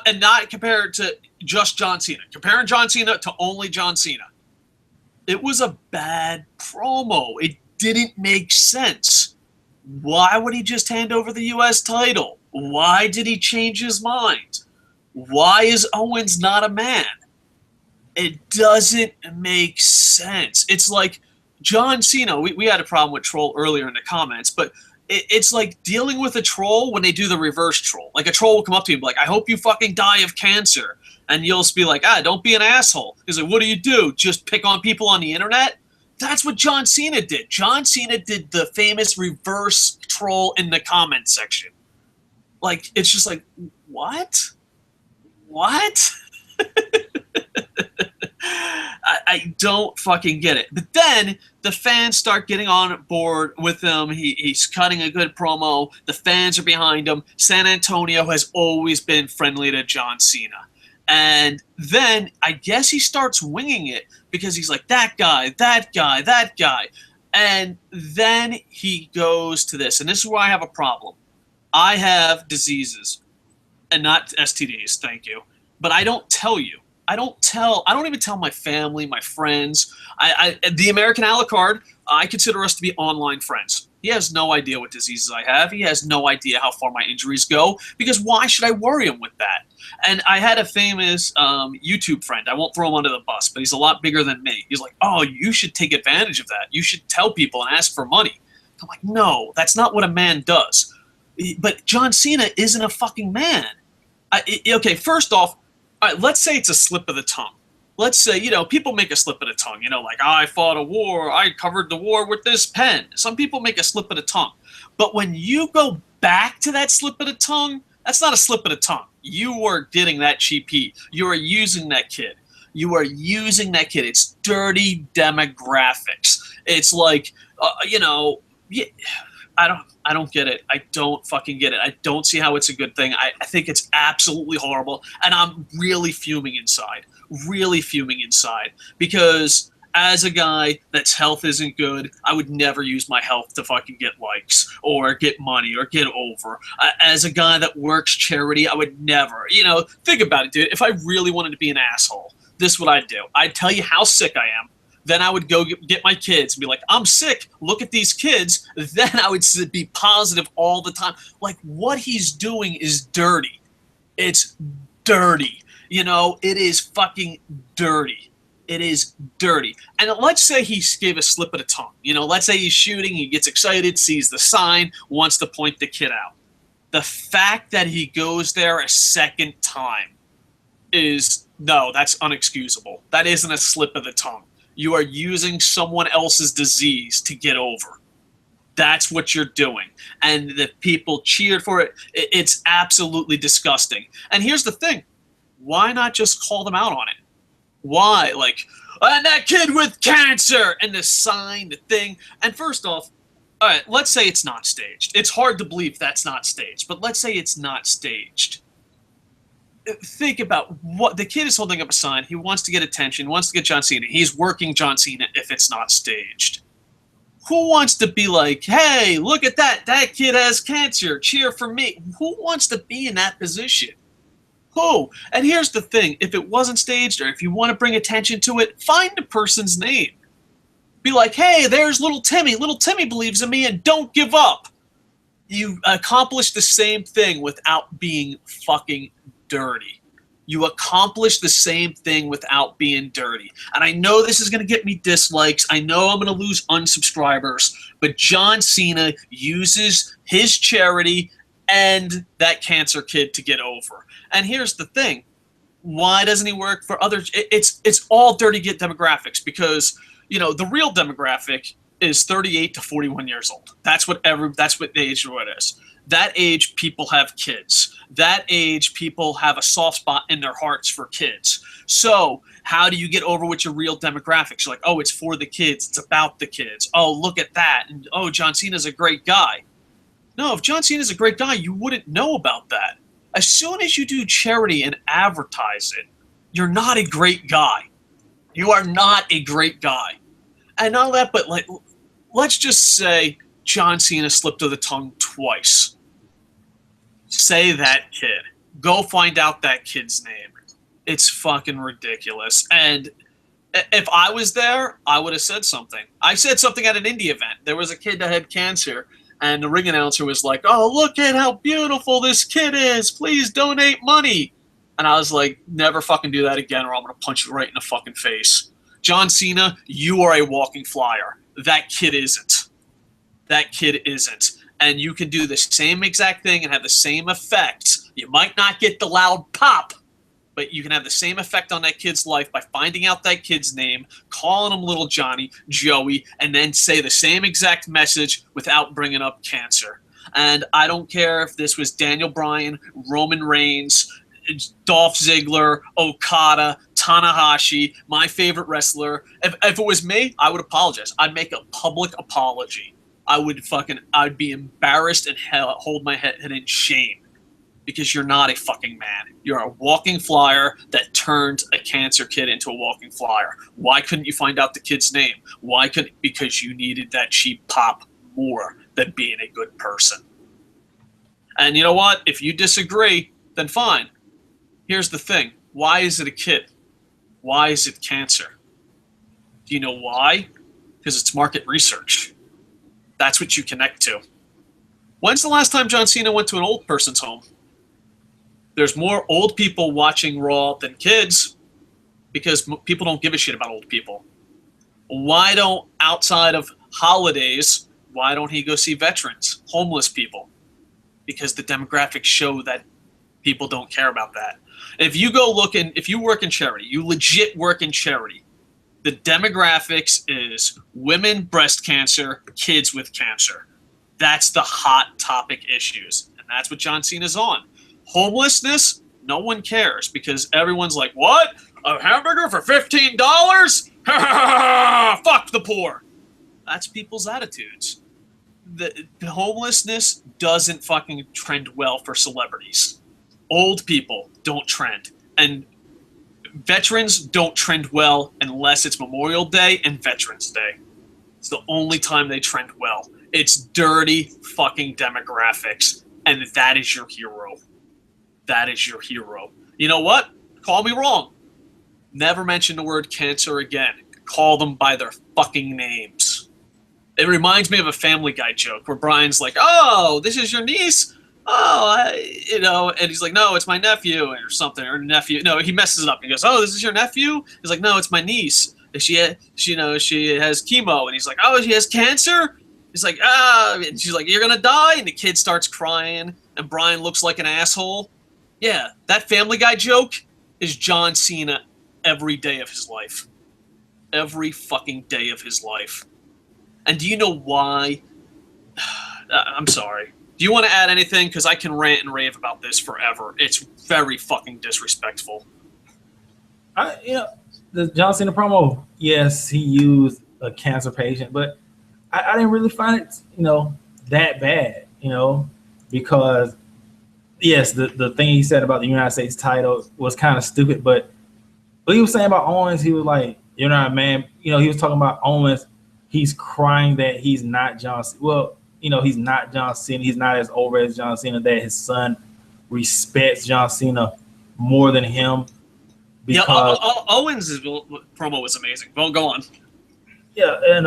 And not compared to just John Cena. Comparing John Cena to only John Cena. It was a bad promo. It didn't make sense. Why would he just hand over the U.S. title? Why did he change his mind? Why is Owens not a man? It doesn't make sense. It's like John Cena. We had a problem with Troll earlier in the comments, but it's like dealing with a troll when they do the reverse troll. Like a troll will come up to you and be like, I hope you fucking die of cancer. And you'll just be like, don't be an asshole. He's like, what do? Just pick on people on the internet? That's what John Cena did. John Cena did the famous reverse troll in the comment section. Like, it's just like, what? I don't fucking get it. But then the fans start getting on board with him. He's cutting a good promo. The fans are behind him. San Antonio has always been friendly to John Cena. And then I guess he starts winging it because he's like, that guy. And then he goes to this. And this is where I have a problem. I have diseases and not STDs, thank you. But I don't tell you. I don't even tell my family, my friends. The American Alucard, I consider us to be online friends. He has no idea what diseases I have. He has no idea how far my injuries go, because why should I worry him with that? And I had a famous YouTube friend. I won't throw him under the bus, but he's a lot bigger than me. He's like, oh, you should take advantage of that. You should tell people and ask for money. I'm like, no, that's not what a man does. But John Cena isn't a fucking man. Okay, first off, all right, let's say it's a slip of the tongue. Let's say, people make a slip of the tongue. Like, I fought a war. I covered the war with this pen. Some people make a slip of the tongue. But when you go back to that slip of the tongue, that's not a slip of the tongue. You are getting that cheap heat. You are using that kid. It's dirty demographics. It's like, I don't get it. I don't fucking get it. I don't see how it's a good thing. I think it's absolutely horrible. And I'm really fuming inside. Because as a guy that's health isn't good, I would never use my health to fucking get likes or get money or get over. As a guy that works charity, I would never. Think about it, dude. If I really wanted to be an asshole, this is what I'd do. I'd tell you how sick I am. Then I would go get my kids and be like, I'm sick. Look at these kids. Then I would be positive all the time. Like, what he's doing is dirty. It's dirty. It is fucking dirty. It is dirty. And let's say he gave a slip of the tongue. Let's say he's shooting. He gets excited, sees the sign, wants to point the kid out. The fact that he goes there a second time that's unexcusable. That isn't a slip of the tongue. You are using someone else's disease to get over. That's what you're doing. And the people cheered for it. It's absolutely disgusting. And here's the thing. Why not just call them out on it? Why? Like, and that kid with cancer, and the sign, the thing. And first off, all right, let's say it's not staged. It's hard to believe that's not staged, but let's say it's not staged. Think about what the kid is holding up a sign. He wants to get attention, wants to get John Cena. He's working John Cena if it's not staged. Who wants to be like, hey, look at that. That kid has cancer. Cheer for me. Who wants to be in that position? Who? And here's the thing. If it wasn't staged or if you want to bring attention to it, find the person's name. Be like, hey, there's little Timmy. Little Timmy believes in me and don't give up. You accomplish the same thing without being fucking dirty. You accomplish the same thing without being dirty. And I know this is going to get me dislikes. I know I'm going to lose unsubscribers. But John Cena uses his charity and that cancer kid to get over. And here's the thing. Why doesn't he work for others? It's all dirty get demographics because, the real demographic is 38 to 41 years old. That's what the age of it is. That age, people have kids. That age, people have a soft spot in their hearts for kids. So how do you get over with your real demographics? You're like, oh, it's for the kids. It's about the kids. Oh, look at that. And, oh, John Cena's a great guy. No, if John Cena's a great guy, you wouldn't know about that. As soon as you do charity and advertise it, you're not a great guy. You are not a great guy. And not that, but like, let's just say John Cena slipped of the tongue twice. Say that kid. Go find out that kid's name. It's fucking ridiculous. And if I was there, I would have said something. I said something at an indie event. There was a kid that had cancer, and the ring announcer was like, oh, look at how beautiful this kid is. Please donate money. And I was like, never fucking do that again, or I'm going to punch you right in the fucking face. John Cena, you are a walking flyer. That kid isn't. That kid isn't. And you can do the same exact thing and have the same effect. You might not get the loud pop, but you can have the same effect on that kid's life by finding out that kid's name, calling him Little Johnny, Joey, and then say the same exact message without bringing up cancer. And I don't care if this was Daniel Bryan, Roman Reigns, Dolph Ziggler, Okada, Tanahashi, my favorite wrestler. If it was me, I would apologize. I'd make a public apology. I'd be embarrassed and hold my head in shame because you're not a fucking man. You're a walking flyer that turned a cancer kid into a walking flyer. Why couldn't you find out the kid's name? Because you needed that cheap pop more than being a good person. And you know what? If you disagree, then fine. Here's the thing. Why is it a kid? Why is it cancer? Do you know why? Because it's market research. That's what you connect to. When's the last time John Cena went to an old person's home? There's more old people watching Raw than kids because people don't give a shit about old people. Why don't, outside of holidays, why don't he go see veterans, homeless people? Because the demographics show that people don't care about that. If you if you work in charity, you legit work in charity, the demographics is women, breast cancer, kids with cancer. That's the hot topic issues. And that's what John Cena's on. Homelessness, no one cares because everyone's like, what? A hamburger for $15? Fuck the poor. That's people's attitudes. The homelessness doesn't fucking trend well for celebrities. Old people don't trend. And veterans don't trend well unless it's Memorial Day and Veterans Day. It's the only time they trend well. It's dirty fucking demographics. And that is your hero. That is your hero. You know what? Call me wrong. Never mention the word cancer again. Call them by their fucking names. It reminds me of a Family Guy joke where Brian's like, oh, this is your niece? Oh, and he's like, no, it's my nephew or something, or nephew. No, he messes it up. He goes, oh, this is your nephew? He's like, no, it's my niece. She has chemo. And he's like, oh, she has cancer? He's like, and she's like, you're going to die? And the kid starts crying, and Brian looks like an asshole. Yeah, that Family Guy joke is John Cena every day of his life. Every fucking day of his life. And do you know why? I'm sorry. Do you want to add anything? Because I can rant and rave about this forever. It's very fucking disrespectful. The John Cena promo, yes, he used a cancer patient, but I didn't really find it, that bad, because, yes, the thing he said about the United States title was kind of stupid, but what he was saying about Owens, he was like, you're not a man. He was talking about Owens. He's crying that he's not John Cena. Well, he's not John Cena. He's not as over as John Cena, that his son respects John Cena more than him. Because Owens' promo was amazing. Well, go on. Yeah, and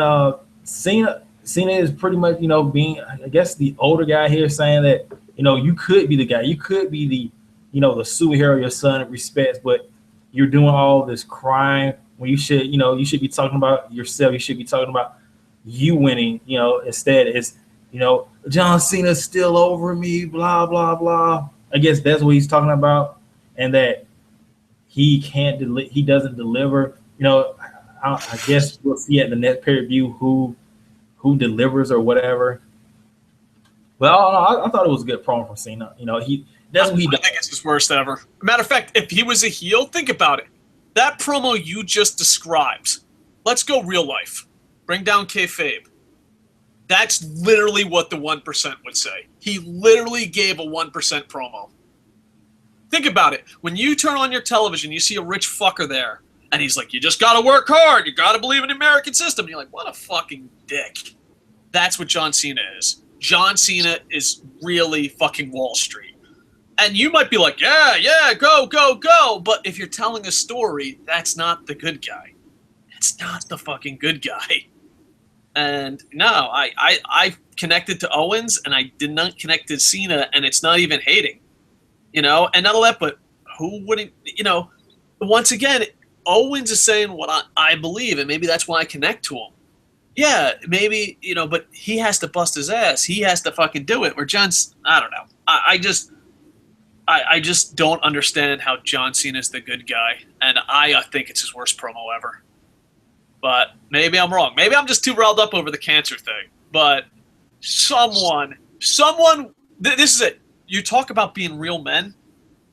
Cena is pretty much, being, I guess, the older guy here, saying that, you could be the guy. You could be the, the superhero your son respects, but you're doing all this crying when you should, you should be talking about yourself. You should be talking about you winning, instead it's, John Cena's still over me, blah, blah, blah. I guess that's what he's talking about. And that he he doesn't deliver. I guess we'll see at the next pay-per-view who delivers or whatever. Well, I thought it was a good promo from Cena. That's what he does. I think it's his worst ever. Matter of fact, if he was a heel, think about it. That promo you just described. Let's go real life. Bring down kayfabe. That's literally what the 1% would say. He literally gave a 1% promo. Think about it. When you turn on your television, you see a rich fucker there, and he's like, you just gotta work hard. You gotta believe in the American system. And you're like, what a fucking dick. That's what John Cena is. John Cena is really fucking Wall Street. And you might be like, yeah, go, go, go. But if you're telling a story, that's not the good guy. It's not the fucking good guy. And no, I connected to Owens, and I did not connect to Cena, and it's not even hating. And not only that, but who wouldn't, once again, Owens is saying what I believe, and maybe that's why I connect to him. Yeah, maybe, but he has to bust his ass. He has to fucking do it. Where John's, I don't know. I just don't understand how John Cena's the good guy, and I think it's his worst promo ever. But maybe I'm wrong. Maybe I'm just too riled up over the cancer thing. But someone, this is it. You talk about being real men.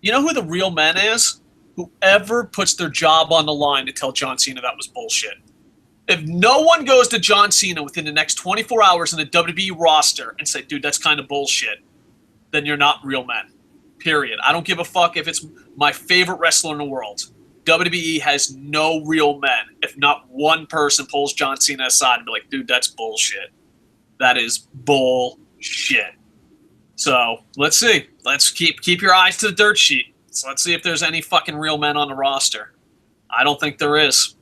You know who the real men is? Whoever puts their job on the line to tell John Cena that was bullshit. If no one goes to John Cena within the next 24 hours in the WWE roster and say, dude, that's kind of bullshit, then you're not real men. Period. I don't give a fuck if it's my favorite wrestler in the world. WWE has no real men if not one person pulls John Cena aside and be like, dude, that's bullshit. That is bullshit. So let's see. Let's keep your eyes to the dirt sheet. So let's see if there's any fucking real men on the roster. I don't think there is.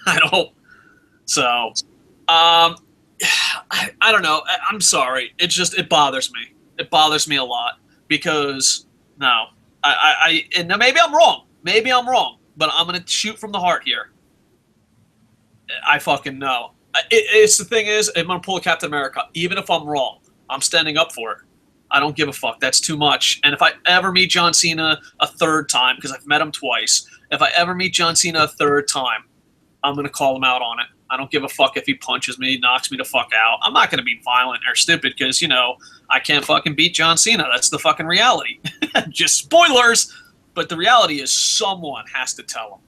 I don't. So, I don't know. I'm sorry. It bothers me. It bothers me a lot because no, and maybe I'm wrong. Maybe I'm wrong, but I'm going to shoot from the heart here. I fucking know. It's the thing is, I'm going to pull a Captain America. Even if I'm wrong, I'm standing up for it. I don't give a fuck. That's too much. And if I ever meet John Cena a third time, because I've met him twice, if I ever meet John Cena a third time, I'm going to call him out on it. I don't give a fuck if he punches me, knocks me the fuck out. I'm not going to be violent or stupid because, I can't fucking beat John Cena. That's the fucking reality. Just spoilers. But the reality is someone has to tell him.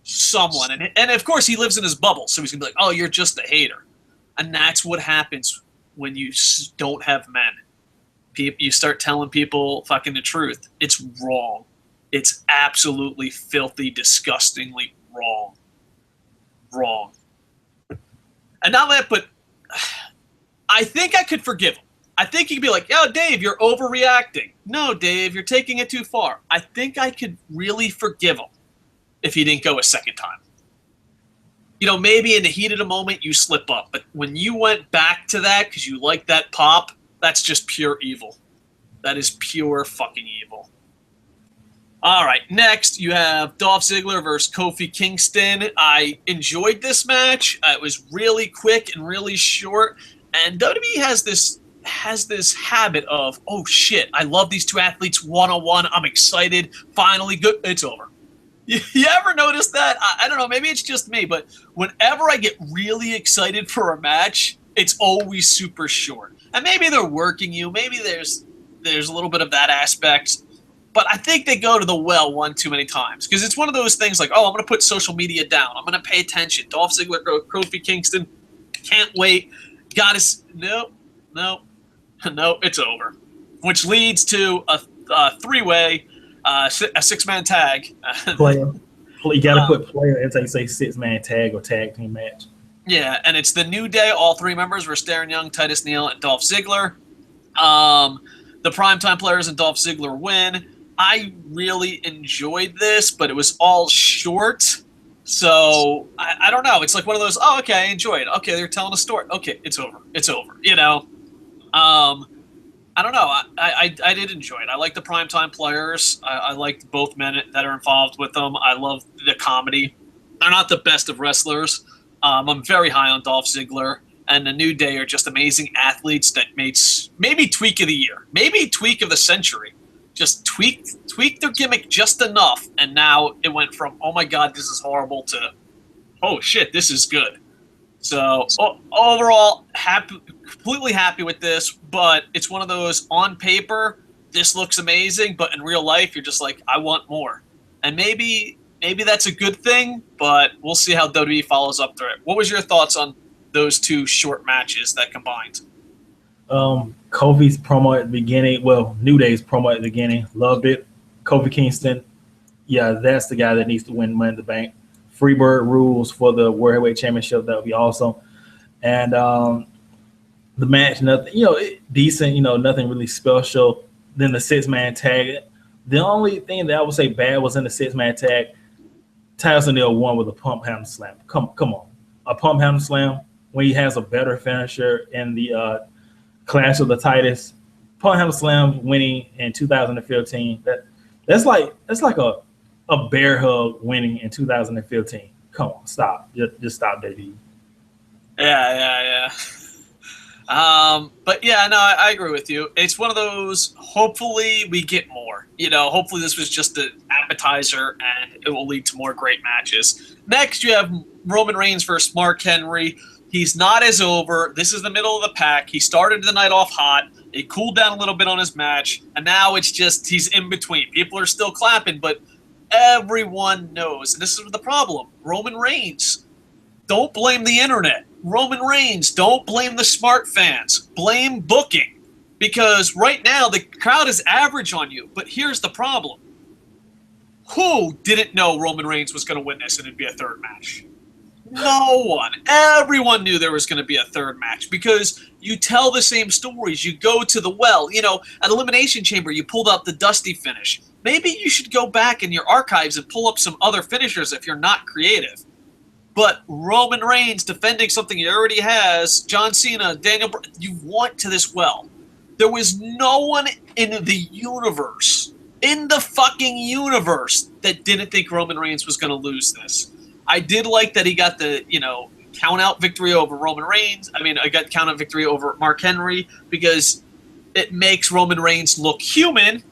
Someone. And of course, he lives in his bubble. So he's going to be like, oh, you're just a hater. And that's what happens when you don't have men. You start telling people fucking the truth. It's wrong. It's absolutely filthy, disgustingly wrong. Wrong. And not that, but I think I could forgive him. I think he could be like, yo, Dave, you're overreacting. No, Dave, you're taking it too far. I think I could really forgive him if he didn't go a second time. Maybe in the heat of the moment you slip up. But when you went back to that because you like that pop, that's just pure evil. That is pure fucking evil. All right, next you have Dolph Ziggler versus Kofi Kingston. I enjoyed this match. It was really quick and really short. And WWE has this habit of, oh shit, I love these two athletes one-on-one. I'm excited. Finally, good. It's over. You ever notice that? I don't know. Maybe it's just me, but whenever I get really excited for a match, it's always super short. And maybe they're working you. Maybe there's a little bit of that aspect. But I think they go to the well one too many times. Because it's one of those things like, oh, I'm going to put social media down. I'm going to pay attention. Dolph Ziggler, Kofi Kingston. Can't wait. Nope, it's over. Which leads to a three-way, a six-man tag. Player. You got to put player until you say six-man tag or tag team match. Yeah, and it's the New Day. All three members were Darren Young, Titus Neal, and Dolph Ziggler. The primetime players and Dolph Ziggler win. I really enjoyed this, but it was all short. So, I don't know. It's like one of those, oh, okay, I enjoyed it. Okay, they're telling a story. Okay, it's over. It's over, I don't know. I did enjoy it. I like the primetime players. I liked both men that are involved with them. I love the comedy. They're not the best of wrestlers. I'm very high on Dolph Ziggler. And the New Day are just amazing athletes that made maybe tweak of the year. Maybe tweak of the century. Just tweak their gimmick just enough. And now it went from, oh my God, this is horrible to, oh shit, this is good. So overall, completely happy with this, but it's one of those on paper, this looks amazing, but in real life, you're just like, I want more. And maybe that's a good thing, but we'll see how WWE follows up to it. What was your thoughts on those two short matches that combined? Kofi's promo at the beginning, New Day's promo at the beginning, loved it. Kofi Kingston, yeah, that's the guy that needs to win Money in the Bank. Freebird rules for the World Heavyweight Championship, that would be awesome. And the match, nothing, decent, nothing really special. Then the 6-man tag. The only thing that I would say bad was in the 6-man tag. Titus O'Neil won with a pump handle slam. Come on, a pump handle slam when he has a better finisher in the Clash of the Titus. Pump handle slam winning in 2015. That's like a bear hug winning in 2015. Come on, stop. Just stop, Davey. Yeah. But yeah, no, I agree with you. It's one of those, hopefully we get more. Hopefully this was just an appetizer and it will lead to more great matches. Next, you have Roman Reigns versus Mark Henry. He's not as over. This is the middle of the pack. He started the night off hot. It cooled down a little bit on his match. And now it's just he's in between. People are still clapping, but everyone knows. And this is the problem. Roman Reigns. Don't blame the internet. Roman Reigns. Don't blame the smart fans. Blame booking. Because right now the crowd is average on you. But here's the problem. Who didn't know Roman Reigns was going to win this and it'd be a third match? No one. Everyone knew there was going to be a third match because you tell the same stories. You go to the well. At Elimination Chamber, you pulled out the Dusty finish. Maybe you should go back in your archives and pull up some other finishers if you're not creative. But Roman Reigns defending something he already has, John Cena, you went to this well. There was no one in the universe, that didn't think Roman Reigns was going to lose this. I did like that he got the, count-out victory over Roman Reigns. I got count-out victory over Mark Henry because it makes Roman Reigns look human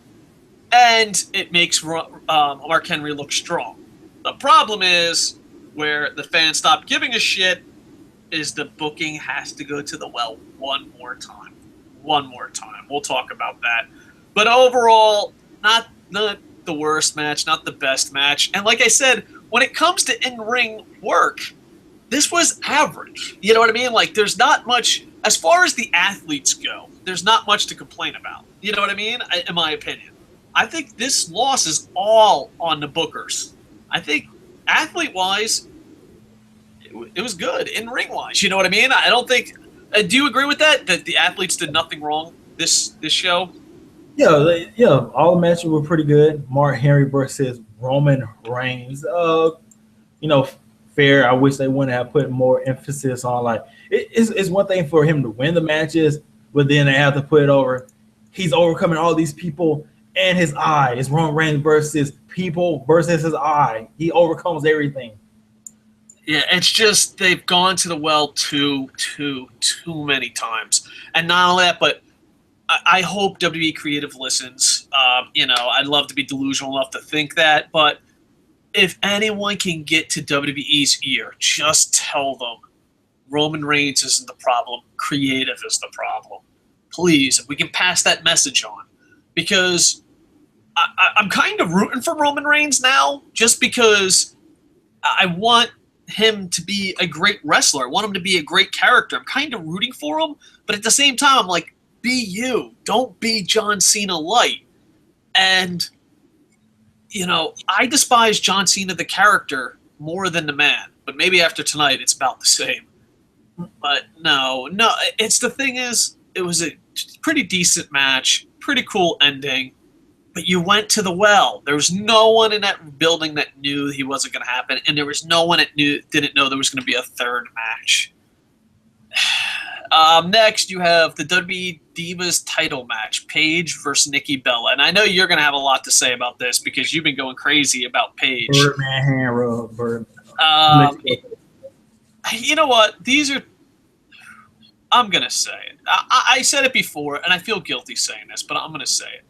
and it makes Mark Henry look strong. The problem is where the fans stop giving a shit is the booking has to go to the well one more time. We'll talk about that. But overall, not the worst match, not the best match. And like I said, when it comes to in-ring work, this was average. You know what I mean? Like, there's not much, as far as the athletes go, there's not much to complain about. You know what I mean? In my opinion. I think this loss is all on the bookers. I think athlete-wise, it was good. In-ring-wise, you know what I mean? I don't think... do you agree with that the athletes did nothing wrong this show? Yeah. All the matches were pretty good. Mark Henry versus Roman Reigns. Fair. I wish they wouldn't have put more emphasis on it's one thing for him to win the matches, but then they have to put it over. He's overcoming all these people and his eye. It's Roman Reigns versus people versus his eye. He overcomes everything. Yeah, it's just they've gone to the well too many times, and not only that, but I hope WWE Creative listens. I'd love to be delusional enough to think that, but if anyone can get to WWE's ear, just tell them Roman Reigns isn't the problem. Creative is the problem. Please, if we can pass that message on. Because I'm kind of rooting for Roman Reigns now, just because I want him to be a great wrestler. I want him to be a great character. I'm kind of rooting for him, but at the same time, I'm like, be you. Don't be John Cena light. And, I despise John Cena, the character, more than the man. But maybe after tonight, it's about the same. But no. It's the thing is, it was a pretty decent match, pretty cool ending. But you went to the well. There was no one in that building that knew he wasn't going to happen, and there was no one that didn't know there was going to be a third match. Next, you have the WWE Divas title match, Paige versus Nikki Bella. And I know you're going to have a lot to say about this because you've been going crazy about Paige. Birdman hand rub, Bird. You know what? I'm going to say it. I said it before, and I feel guilty saying this, but I'm going to say it.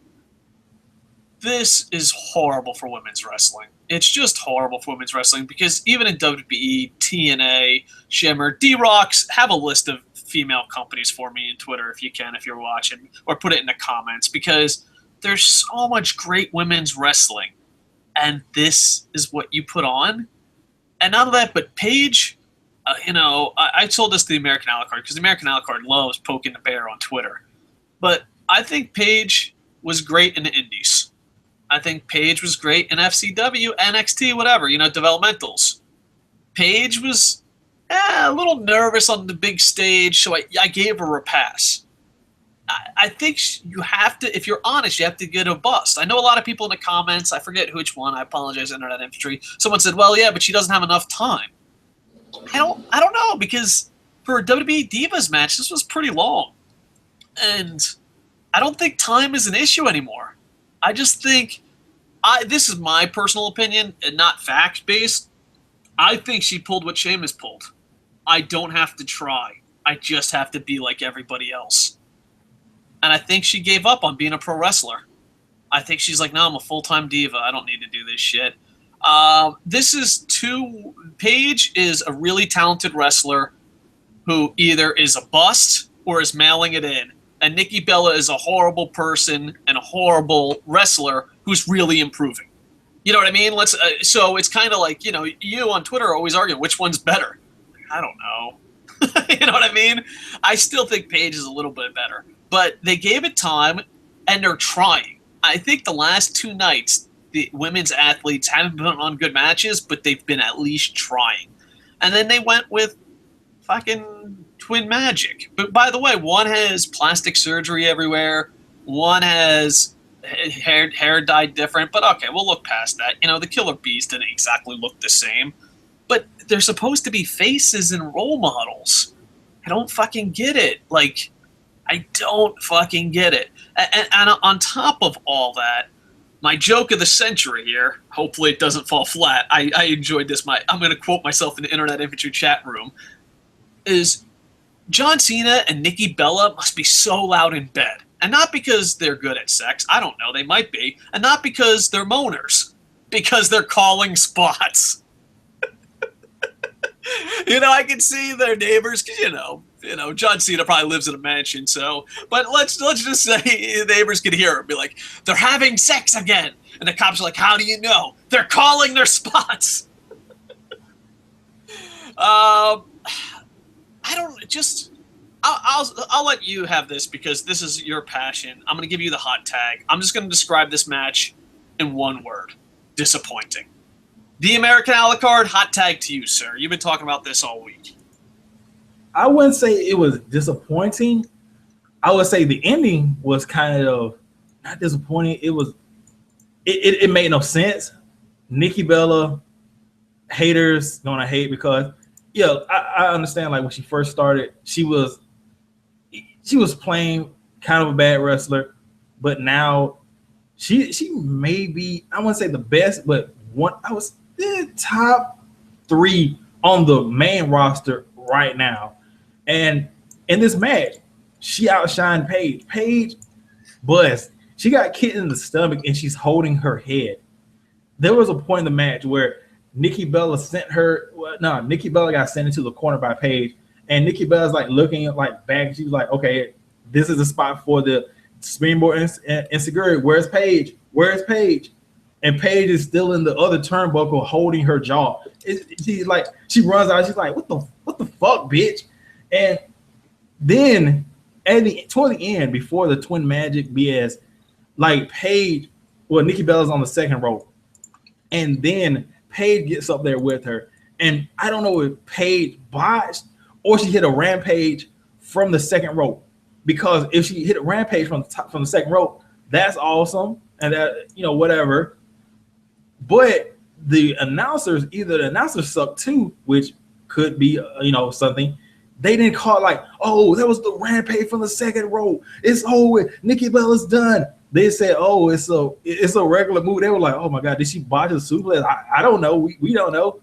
This is horrible for women's wrestling. It's just horrible for women's wrestling because even in WWE, TNA, Shimmer, D-Rocks. Have a list of female companies for me in Twitter if you can, if you're watching, or put it in the comments, because there's so much great women's wrestling, and this is what you put on. And not only that, but Paige, I told this to the American Alucard because the American Alucard loves poking the bear on Twitter. But I think Paige was great in the Indies. I think Paige was great in FCW, NXT, whatever, developmentals. Paige was a little nervous on the big stage, so I gave her a pass. I think you have to, if you're honest, you have to get a bust. I know a lot of people in the comments, I forget which one, I apologize, Internet Infantry. Someone said, well, yeah, but she doesn't have enough time. I don't know, because for a WWE Divas match, this was pretty long. And I don't think time is an issue anymore. I just think, this is my personal opinion and not fact-based, I think she pulled what Sheamus pulled. I don't have to try. I just have to be like everybody else. And I think she gave up on being a pro wrestler. I think she's like, no, I'm a full-time diva. I don't need to do this shit. Paige is a really talented wrestler who either is a bust or is mailing it in. And Nikki Bella is a horrible person and a horrible wrestler who's really improving. You know what I mean? So it's kind of like, you on Twitter are always arguing which one's better. I don't know. You know what I mean? I still think Paige is a little bit better. But they gave it time, and they're trying. I think the last 2 nights, the women's athletes haven't been on good matches, but they've been at least trying. And then they went with fucking Twin Magic. But by the way, one has plastic surgery everywhere. One has hair dyed different. But okay, we'll look past that. The Killer Bees didn't exactly look the same. But they're supposed to be faces and role models. I don't fucking get it. I don't fucking get it. And on top of all that, my joke of the century here, hopefully it doesn't fall flat, I enjoyed this, I'm going to quote myself in the Internet Infantry chat room, is John Cena and Nikki Bella must be so loud in bed. And not because they're good at sex, I don't know, they might be, and not because they're moaners, because they're calling spots. I can see their neighbors, because, John Cena probably lives in a mansion, but let's just say the neighbors could hear him be like, they're having sex again. And the cops are like, how do you know? They're calling their spots. I'll let you have this because this is your passion. I'm going to give you the hot tag. I'm just going to describe this match in one word. Disappointing. The American Alucard, hot tag to you, sir. You've been talking about this all week. I wouldn't say it was disappointing. I would say the ending was kind of not disappointing. It made no sense. Nikki Bella, haters gonna hate because I understand when she first started, she was playing kind of a bad wrestler, but now she may be, I wouldn't say the best, but I was the top 3 on the main roster right now. And in this match, she outshined Paige. Paige buzzed. She got kicked in the stomach and she's holding her head. There was a point in the match where Nikki Bella got sent into the corner by Paige, and Nikki Bella's looking back. She was like, okay, this is the spot for the springboard insecurity. Where's Paige? Where's Paige? And Paige is still in the other turnbuckle holding her jaw. She runs out. She's like, what the fuck, bitch? And then toward the end, before the Twin Magic BS, Nikki Bella's on the second rope. And then Paige gets up there with her. And I don't know if Paige botched or she hit a rampage from the second rope. Because if she hit a rampage from the second rope, that's awesome. And that, whatever. But the announcers suck too, which could be, something. They didn't call that was the rampage from the second rope. It's over. Nikki Bella's done. They said, it's a regular move. They were like, oh my God, did she botch the suplex? I don't know. We don't know.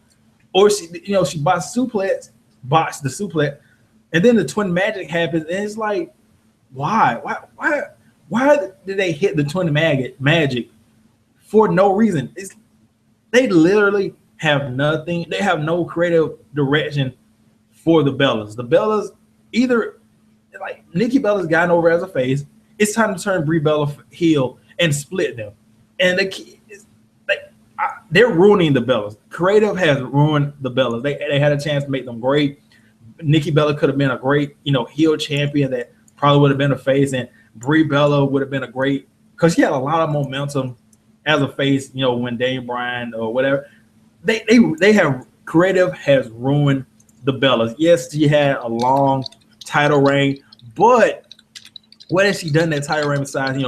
Or she botched the suplex. And then the Twin Magic happens, and it's like, why did they hit the Twin Magic for no reason? They literally have nothing. They have no creative direction for the Bellas. The Bellas either like Nikki Bella's gotten over as a face. It's time to turn Brie Bella heel and split them. And they're ruining the Bellas. Creative has ruined the Bellas. They had a chance to make them great. Nikki Bella could have been a great, heel champion that probably would have been a face, and Brie Bella would have been a great, because she had a lot of momentum as a face, when Daniel Bryan or whatever. They have creative has ruined the Bellas. Yes, she had a long title reign, but what has she done that title reign besides,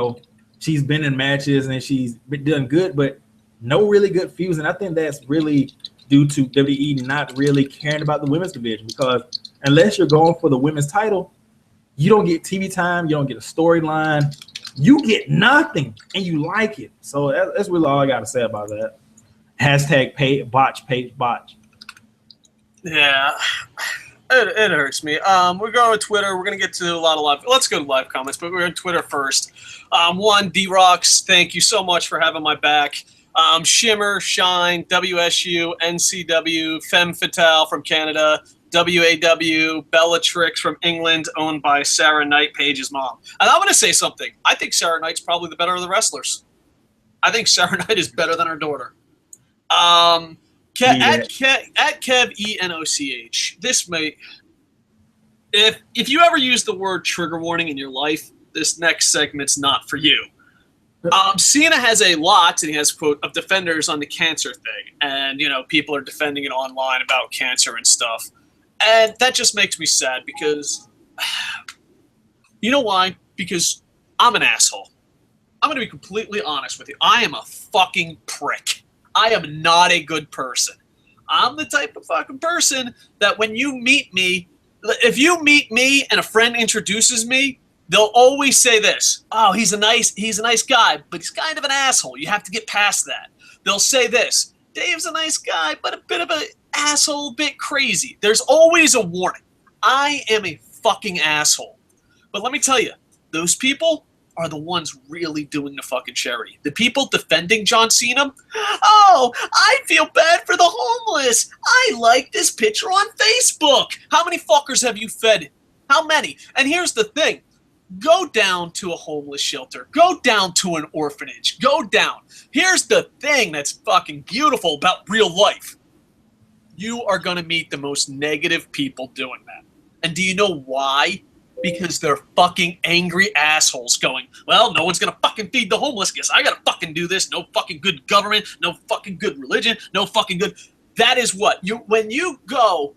she's been in matches and she's been done good, but no really good feuds. And I think that's really due to WWE not really caring about the women's division, because unless you're going for the women's title, you don't get TV time, you don't get a storyline, you get nothing, and you like it. So that's really all I got to say about that. Hashtag page botch. Yeah, it hurts me. We're going to Twitter. We're going to get to a lot of live. Let's go to live comments, but we're on Twitter first. One, D-Rocks, thank you so much for having my back. Shimmer, Shine, WSU, NCW, Femme Fatale from Canada, WAW, Bellatrix from England, owned by Sarah Knight, Paige's mom. And I'm going to say something. I think Sarah Knight's probably the better of the wrestlers. I think Sarah Knight is better than her daughter. At Kev ENOCH. This may, if you ever use the word trigger warning in your life, this next segment's not for you. Cena has a lot, and he has, quote, of defenders on the cancer thing. And, people are defending it online about cancer and stuff. And that just makes me sad because, you know why? Because I'm an asshole. I'm going to be completely honest with you. I am a fucking prick. I am not a good person. I'm the type of fucking person that when you meet me, if you meet me and a friend introduces me, they'll always say this: "Oh, he's a nice guy, but he's kind of an asshole. You have to get past that." They'll say this: "Dave's a nice guy, but a bit of an asshole, bit crazy." There's always a warning. I am a fucking asshole. But let me tell you, those people are the ones really doing the fucking charity. The people defending John Cena, "Oh, I feel bad for the homeless. I like this picture on Facebook." How many fuckers have you fed? How many? And here's the thing. Go down to a homeless shelter. Go down to an orphanage. Go down. Here's the thing that's fucking beautiful about real life. You are going to meet the most negative people doing that. And do you know why? Because they're fucking angry assholes going, "Well, no one's going to fucking feed the homeless. Guess I got to fucking do this. No fucking good government. No fucking good religion. No fucking good." That is what. When you go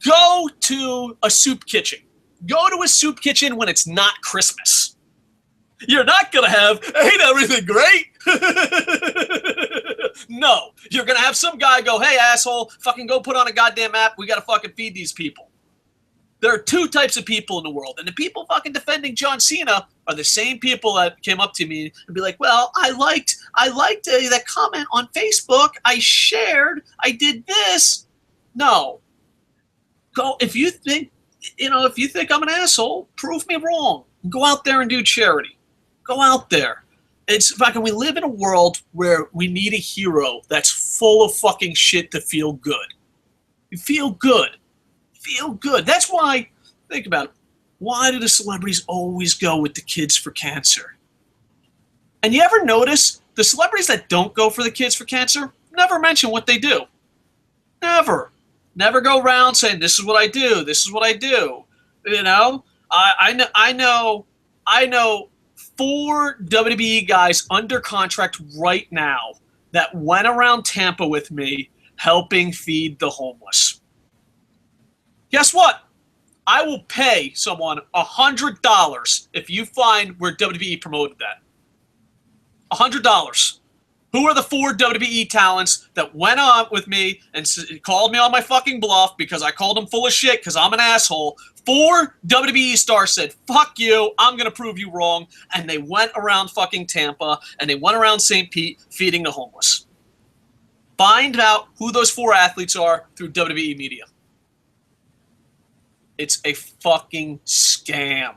to a soup kitchen. Go to a soup kitchen when it's not Christmas. You're not going to have, "Ain't everything great?" No. You're going to have some guy go, "Hey, asshole, fucking go put on a goddamn app. We got to fucking feed these people." There are two types of people in the world. And the people fucking defending John Cena are the same people that came up to me and be like, "Well, I liked that comment on Facebook. I shared. I did this." No. Go, if you think I'm an asshole, prove me wrong. Go out there and do charity. Go out there. It's fucking, we live in a world where we need a hero that's full of fucking shit to feel good. You feel good. Feel good. That's why, think about it. Why do the celebrities always go with the kids for cancer? And you ever notice the celebrities that don't go for the kids for cancer never mention what they do? Never. Never go around saying, "This is what I do. This is what I do." I know 4 WWE guys under contract right now that went around Tampa with me helping feed the homeless. Guess what? I will pay someone $100 if you find where WWE promoted that. $100. Who are the 4 WWE talents that went on with me and called me on my fucking bluff because I called them full of shit because I'm an asshole? 4 WWE stars said, "Fuck you, I'm going to prove you wrong." And they went around fucking Tampa and they went around St. Pete feeding the homeless. Find out who those 4 athletes are through WWE media. It's a fucking scam.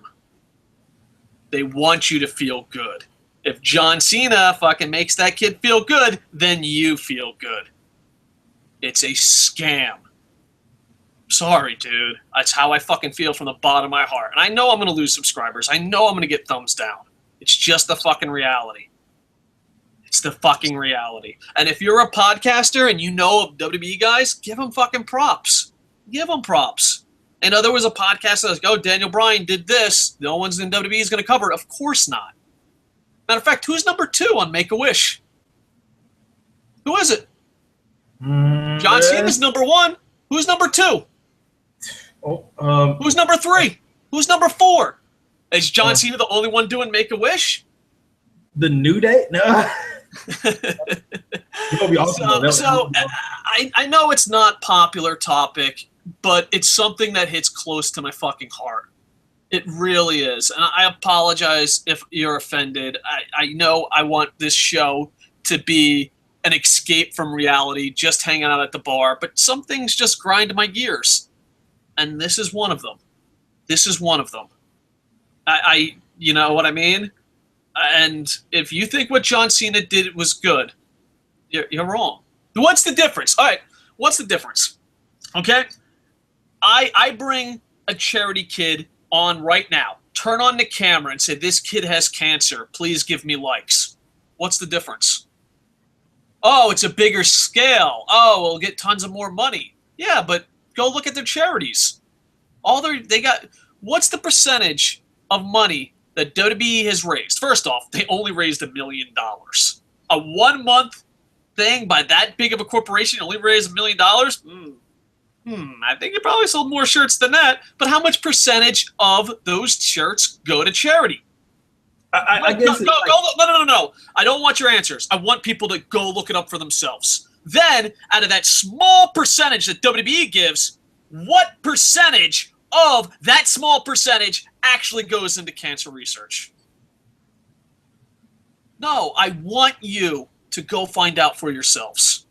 They want you to feel good. If John Cena fucking makes that kid feel good, then you feel good. It's a scam. Sorry, dude. That's how I fucking feel from the bottom of my heart. And I know I'm going to lose subscribers. I know I'm going to get thumbs down. It's just the fucking reality. It's the fucking reality. And if you're a podcaster and you know of WWE guys, give them fucking props. Give them props. And there was a podcast that was like, oh, Daniel Bryan did this. No one's in WWE is going to cover it. Of course not. Matter of fact, who's number 2 on Make-A-Wish? Who is it? John Cena's number 1. Who's number 2? Who's number 3? Who's number 4? Is John Cena the only one doing Make-A-Wish? The New Day? No. Be awesome, I know it's not popular topic, but it's something that hits close to my fucking heart. It really is. And I apologize if you're offended. I know I want this show to be an escape from reality, just hanging out at the bar, but some things just grind my gears. And this is one of them. This is one of them. You know what I mean? And if you think what John Cena did was good, you're wrong. What's the difference? All right, what's the difference? Okay? I bring a charity kid on right now. Turn on the camera and say, this kid has cancer. Please give me likes. What's the difference? Oh, it's a bigger scale. Oh, we'll get tons of more money. Yeah, but go look at their charities. What's the percentage of money that WWE has raised? First off, they only raised $1 million. A 1 month thing by that big of a corporation only raised $1 million? I think you probably sold more shirts than that. But how much percentage of those shirts go to charity? I guess no. I don't want your answers. I want people to go look it up for themselves. Then, out of that small percentage that WWE gives, what percentage of that small percentage actually goes into cancer research? No, I want you to go find out for yourselves.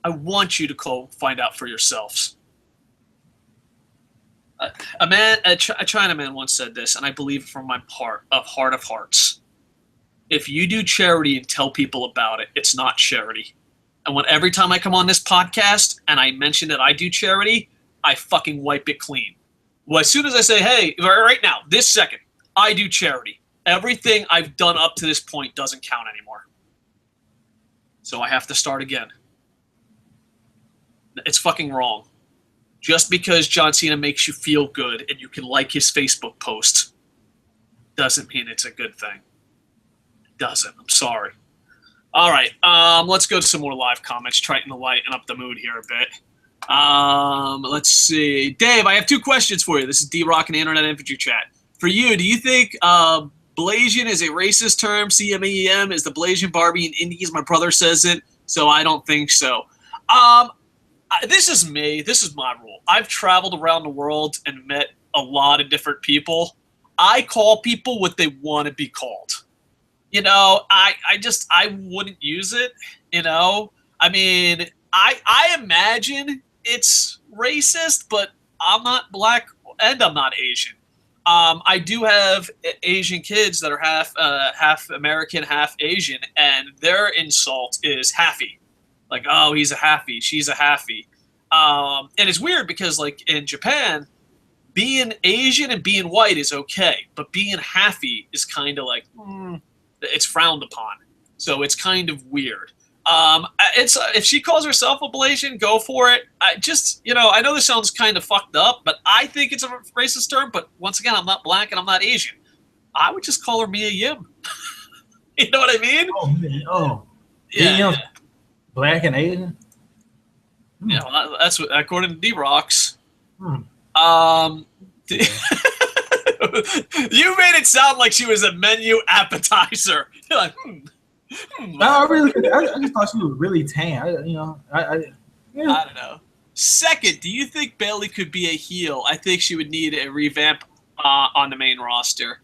I want you to go find out for yourselves. A Chinaman once said this, and I believe it from my heart of hearts. If you do charity and tell people about it, it's not charity. And every time I come on this podcast and I mention that I do charity, I fucking wipe it clean. Well, as soon as I say, hey, right now, this second, I do charity, everything I've done up to this point doesn't count anymore. So I have to start again. It's fucking wrong. Just because John Cena makes you feel good and you can like his Facebook post doesn't mean it's a good thing. It doesn't. I'm sorry. All right, let's go to some more live comments, trying to lighten up the mood here a bit. Let's see. Dave, I have 2 questions for you. This is D-Rock and Internet Infantry Chat. For you, do you think Blasian is a racist term? CMEM is the Blasian Barbie in Indies. My brother says it, so I don't think so. This is me. This is my rule. I've traveled around the world and met a lot of different people. I call people what they want to be called. You know, I wouldn't use it, you know. I mean, I imagine it's racist, but I'm not black and I'm not Asian. I do have Asian kids that are half American, half Asian, and their insult is halfie. Like, oh, he's a halfie, she's a halfie. And it's weird because, like, in Japan, being Asian and being white is okay, but being halfie is kind of like, it's frowned upon. So it's kind of weird. If she calls herself a Blasian, go for it. I know this sounds kind of fucked up, but I think it's a racist term. But once again, I'm not black and I'm not Asian. I would just call her Mia Yim. You know what I mean? Yeah. Black and Asian? Yeah, that's what, according to D-Rocks. You made it sound like she was a menu appetizer. You're like, I just thought she was really tan. I don't know. Second, do you think Bayley could be a heel? I think she would need a revamp on the main roster.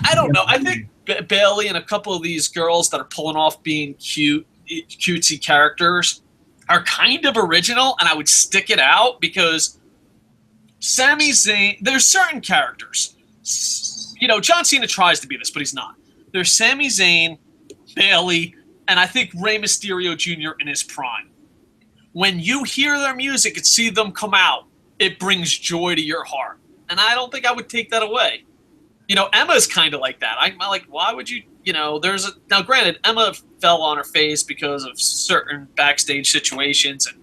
I don't know. I think Bayley and a couple of these girls that are pulling off being cutesy characters are kind of original, and I would stick it out because Sami Zayn, there's certain characters. You know, John Cena tries to be this, but he's not. There's Sami Zayn, Bayley, and I think Rey Mysterio Jr. in his prime. When you hear their music and see them come out, it brings joy to your heart. And I don't think I would take that away. Emma's kind of like that. I'm like, why would you, now granted, Emma fell on her face because of certain backstage situations and,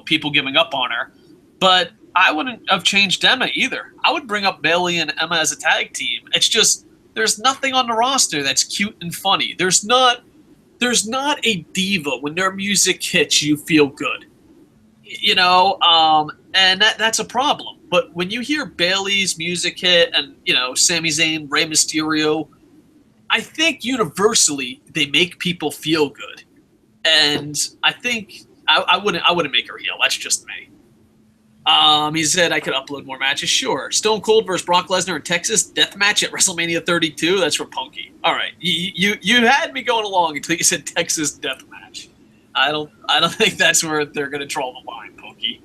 people giving up on her. But I wouldn't have changed Emma either. I would bring up Bayley and Emma as a tag team. It's just, there's nothing on the roster that's cute and funny. There's not a diva when their music hits, you feel good. And that's a problem. But when you hear Bayley's music hit and, Sami Zayn, Rey Mysterio, I think universally they make people feel good. And I think I wouldn't make her heel. That's just me. He said I could upload more matches. Sure. Stone Cold versus Brock Lesnar in Texas death match at WrestleMania 32. That's for Punky. All right. You had me going along until you said Texas death match. I don't think that's where they're going to draw the line, Punky.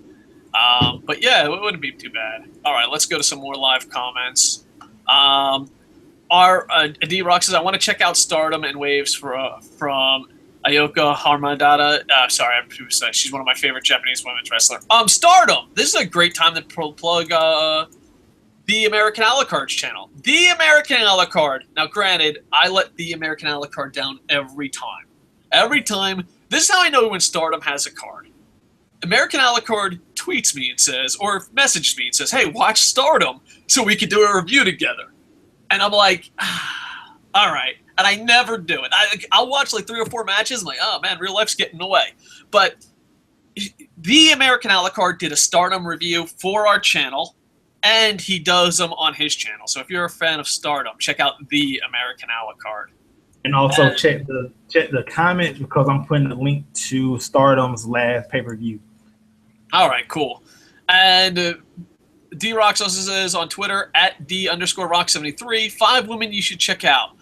But yeah, it wouldn't be too bad. All right, let's go to some more live comments. D-Rock says, I want to check out Stardom and Waves from Ayoko Harmadata. Sorry, she's one of my favorite Japanese women's wrestlers. Stardom! This is a great time to plug the American a la carte channel. The American a la carte. Now, granted, I let the American a la carte down every time. Every time. This is how I know when Stardom has a card. American a la carte tweets me and says, or messages me and says, hey, watch Stardom so we can do a review together. And I'm like, all right. And I never do it. I'll watch like 3 or 4 matches. I'm like, oh, man, real life's getting in the way. But the American a la carte did a Stardom review for our channel, and he does them on his channel. So if you're a fan of Stardom, check out the American a la carte. And also check the comments because I'm putting the link to Stardom's last pay-per-view. All right, cool. And D-Rox also says on Twitter, at D_Rock73, 5 women you should check out.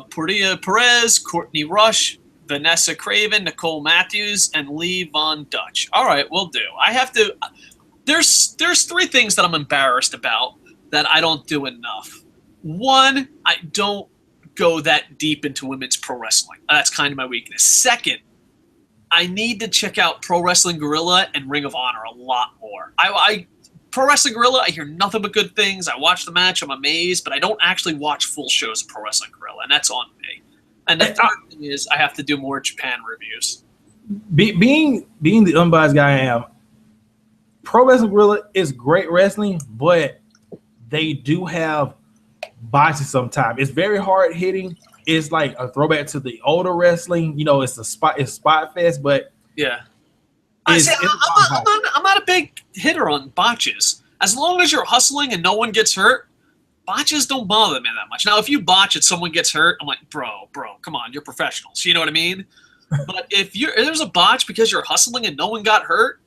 Portia Perez, Courtney Rush, Vanessa Craven, Nicole Matthews, and Lee Von Dutch. All right, will do. I have to. There's 3 things that I'm embarrassed about that I don't do enough. 1, I don't go that deep into women's pro wrestling. That's kind of my weakness. 2nd, I need to check out Pro Wrestling Guerrilla and Ring of Honor a lot more. Pro Wrestling Guerrilla, I hear nothing but good things. I watch the match, I'm amazed, but I don't actually watch full shows of Pro Wrestling Guerrilla, and that's on me. And the 3rd thing is I have to do more Japan reviews. Being the unbiased guy I am, Pro Wrestling Guerrilla is great wrestling, but they do have botches sometimes. It's very hard hitting. It's like a throwback to the older wrestling. It's spot fest, but yeah. I'm not a big hitter on botches. As long as you're hustling and no one gets hurt, botches don't bother me that much. Now, if you botch and someone gets hurt, I'm like, bro, come on, you're professionals. You know what I mean? But if there's a botch because you're hustling and no one got hurt,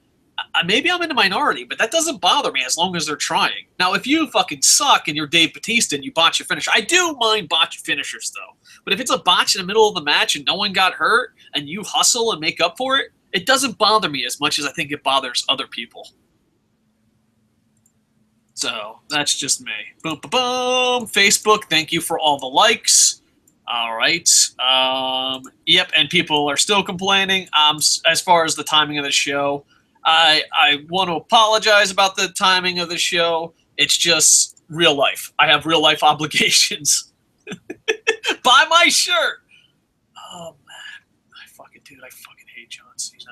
maybe I'm in the minority, but that doesn't bother me as long as they're trying. Now, if you fucking suck and you're Dave Bautista and you botch your finisher, I do mind botch finishers, though. But if it's a botch in the middle of the match and no one got hurt and you hustle and make up for it, it doesn't bother me as much as I think it bothers other people. So that's just me. Boom, boom, boom. Facebook, thank you for all the likes. All right. Yep, and people are still complaining. As far as the timing of the show, I want to apologize about the timing of the show. It's just real life. I have real life obligations. Buy my shirt. Oh, man. I fucking hate John Cena.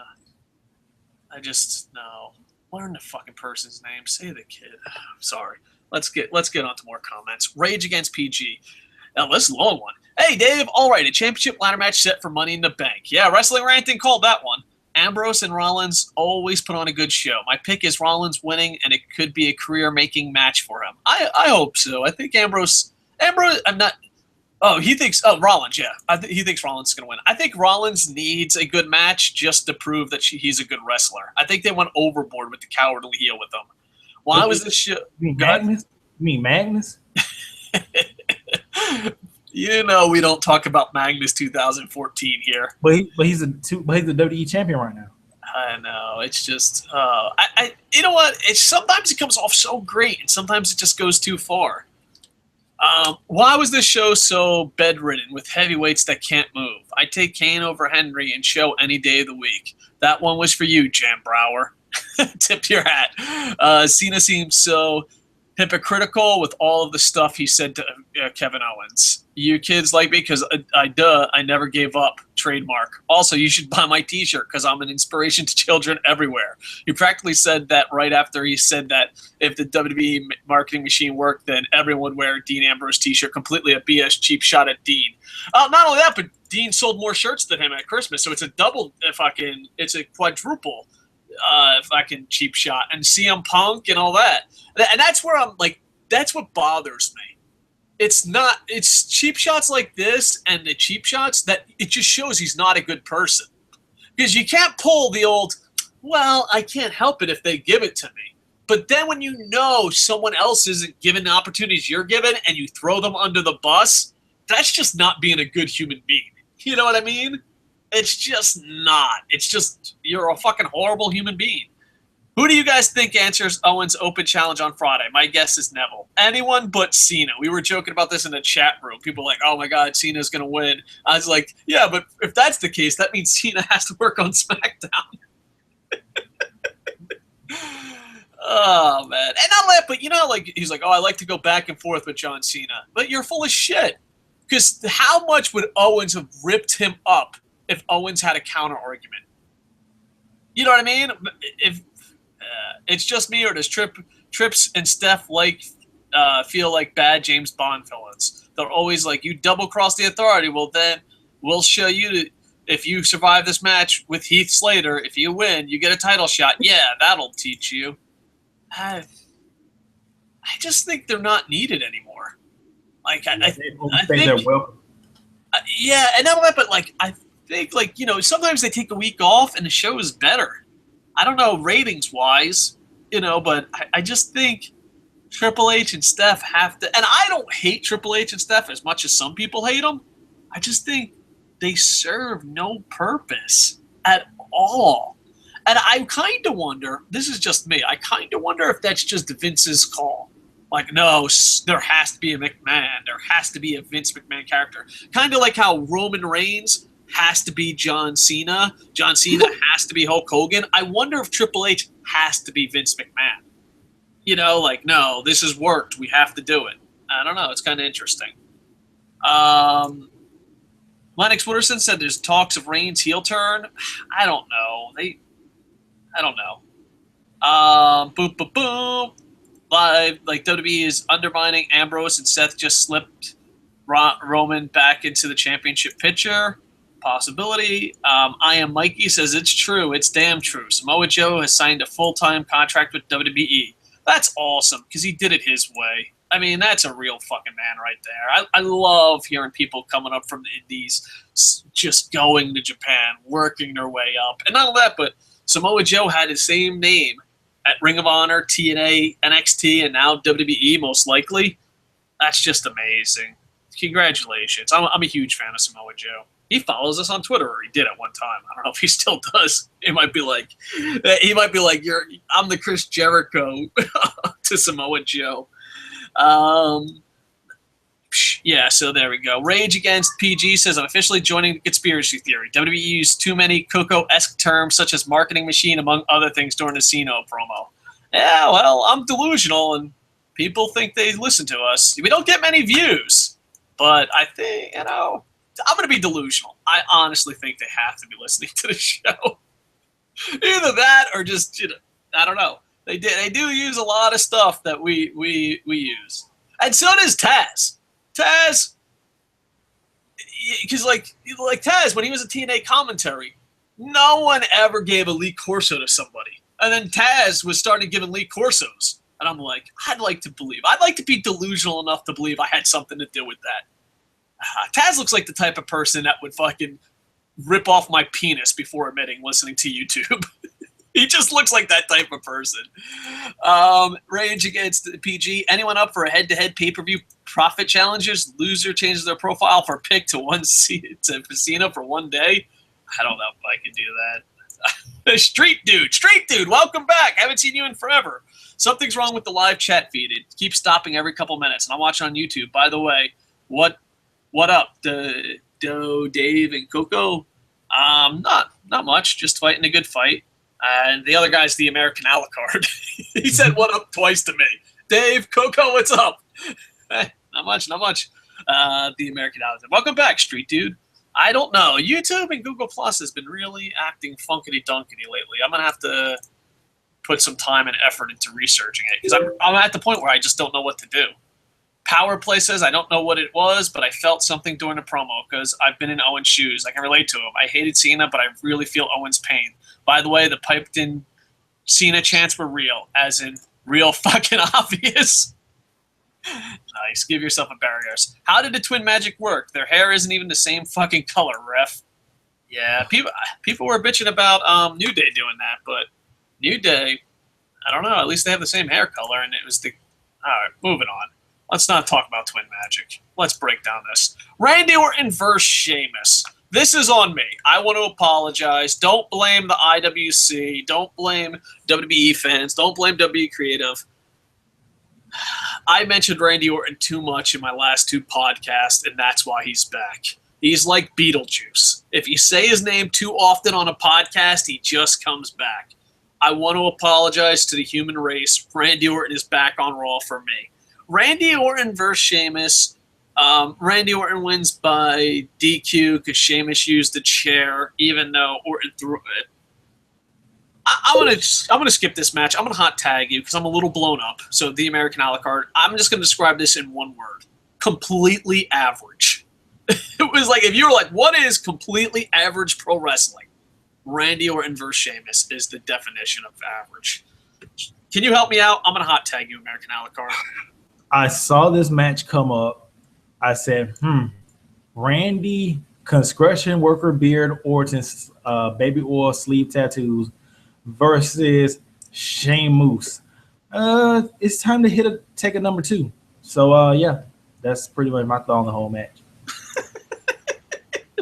No. Learn the fucking person's name. Say the kid. I'm sorry. Let's get on to more comments. Rage Against PG. Now, this is a long one. Hey, Dave. All right, a championship ladder match set for Money in the Bank. Yeah, Wrestling Ranting called that one. Ambrose and Rollins always put on a good show. My pick is Rollins winning, and it could be a career-making match for him. I hope so. I think Ambrose, I'm not... Oh, Rollins, yeah. He thinks Rollins is going to win. I think Rollins needs a good match just to prove that he's a good wrestler. I think they went overboard with the cowardly heel with him. Why was this show... You mean Magnus? We don't talk about Magnus 2014 here. But he's the WWE champion right now. I know. It's just... you know what? Sometimes it comes off so great, and sometimes it just goes too far. Why was this show so bedridden with heavyweights that can't move? I'd take Kane over Henry and show any day of the week. That one was for you, Jam Brower. Tip your hat. Cena seems so hypocritical with all of the stuff he said to Kevin Owens. You kids like me because I never gave up. Trademark. Also, you should buy my t-shirt because I'm an inspiration to children everywhere. He practically said that right after he said that if the WWE marketing machine worked, then everyone would wear a Dean Ambrose t-shirt. Completely a BS cheap shot at Dean. Not only that, but Dean sold more shirts than him at Christmas, so it's a double. It's a quadruple. Fucking cheap shot, and CM Punk and all that. And that's where I'm like, that's what bothers me. It's cheap shots like this and the cheap shots that it just shows he's not a good person. Because you can't pull the old, well, I can't help it if they give it to me. But then when you know someone else isn't given the opportunities you're given and you throw them under the bus, that's just not being a good human being. You know what I mean? It's just not. It's just, you're a fucking horrible human being. Who do you guys think answers Owens' open challenge on Friday? My guess is Neville. Anyone but Cena. We were joking about this in the chat room. People were like, oh my God, Cena's going to win. I was like, yeah, but if that's the case, that means Cena has to work on SmackDown. Oh, man. And not that, but you know, like, he's like, oh, I like to go back and forth with John Cena. But you're full of shit. Because how much would Owens have ripped him up if Owens had a counter argument? You know what I mean? If it's just me, or does Trips and Steph feel like bad James Bond villains? They're always like, you double cross the Authority. Well, then we'll show you if you survive this match with Heath Slater. If you win, you get a title shot. Yeah, that'll teach you. I just think they're not needed anymore. Like I think they're welcome. Yeah, and not that, but like I think, like, you know, sometimes they take a week off and the show is better. I don't know, ratings wise, you know, but I just think Triple H and Steph have to, and I don't hate Triple H and Steph as much as some people hate them. I just think they serve no purpose at all. And I kind of wonder, this is just me, I kind of wonder if that's just Vince's call. Like, no, there has to be a McMahon. There has to be a Vince McMahon character. Kind of like how Roman Reigns has to be John Cena. John Cena has to be Hulk Hogan. I wonder if Triple H has to be Vince McMahon. You know, like, no, this has worked. We have to do it. I don't know. It's kind of interesting. Lennox Wooderson said there's talks of Reigns' heel turn. I don't know. I don't know. Boom, boom, boom. Live, like WWE is undermining Ambrose, and Seth just slipped Roman back into the championship picture. Possibility. I Am Mikey says it's true. It's damn true. Samoa Joe has signed a full-time contract with WWE. That's awesome because he did it his way. I mean, that's a real fucking man right there. I love hearing people coming up from the indies, just going to Japan, working their way up. And not only that, but Samoa Joe had his same name at Ring of Honor, TNA, NXT, and now WWE, most likely. That's just amazing. Congratulations. I'm a huge fan of Samoa Joe. He follows us on Twitter, or he did at one time. I don't know if he still does. He might be like, I'm the Chris Jericho to Samoa Joe. Yeah, so there we go. Rage Against PG says, I'm officially joining the conspiracy theory. WWE used too many Coco-esque terms such as marketing machine, among other things, during the Cena promo. Yeah, well, I'm delusional, and people think they listen to us. We don't get many views, but I think, you know, I'm going to be delusional. I honestly think they have to be listening to the show. Either that or just, you know, I don't know. They do use a lot of stuff that we use. And so does Taz. Taz, because like Taz, when he was a TNA commentary, no one ever gave a Lee Corso to somebody. And then Taz was starting giving Lee Corsos. And I'm like, I'd like to be delusional enough to believe I had something to do with that. Taz looks like the type of person that would fucking rip off my penis before admitting listening to YouTube. He just looks like that type of person. Rage Against PG. Anyone up for a head-to-head pay-per-view profit challenges? Loser changes their profile for pick to Cena for one day. I don't know if I can do that. Street Dude, welcome back. Haven't seen you in forever. Something's wrong with the live chat feed. It keeps stopping every couple minutes, and I'm watching on YouTube. By the way, what up, Dave and Coco? Not much. Just fighting a good fight. And the other guy's the American a la carte. He said what up twice to me. Dave, Coco, what's up? Not much. The American a la carte. Welcome back, Street Dude. I don't know. YouTube and Google Plus has been really acting funkity-dunkity lately. I'm going to have to put some time and effort into researching it because I'm at the point where I just don't know what to do. Power Play says I don't know what it was, but I felt something during the promo because I've been in Owens' shoes. I can relate to him. I hated Cena, but I really feel Owens' pain. By the way, the piped-in Cena chants were real, as in real fucking obvious. Nice. Give yourself a barriers. How did the Twin Magic work? Their hair isn't even the same fucking color, ref. Yeah, people were bitching about New Day doing that, but New Day, I don't know. At least they have the same hair color, and it was the... All right, moving on. Let's not talk about Twin Magic. Let's break down this. Randy Orton versus Sheamus. This is on me. I want to apologize. Don't blame the IWC. Don't blame WWE fans. Don't blame WWE Creative. I mentioned Randy Orton too much in my last two podcasts, and that's why he's back. He's like Beetlejuice. If you say his name too often on a podcast, he just comes back. I want to apologize to the human race. Randy Orton is back on Raw for me. Randy Orton versus Sheamus. Randy Orton wins by DQ because Sheamus used the chair, even though Orton threw it. I'm gonna skip this match. I'm gonna hot tag you because I'm a little blown up. So the American a la carte. I'm just gonna describe this in one word: completely average. It was like if you were like, what is completely average pro wrestling? Randy Orton versus Sheamus is the definition of average. Can you help me out? I'm gonna hot tag you, American a la carte. I saw this match come up. I said, Randy, construction worker beard, Orton's baby oil sleeve tattoos versus Sheamus. It's time to take a number 2. So, yeah, that's pretty much my thought on the whole match.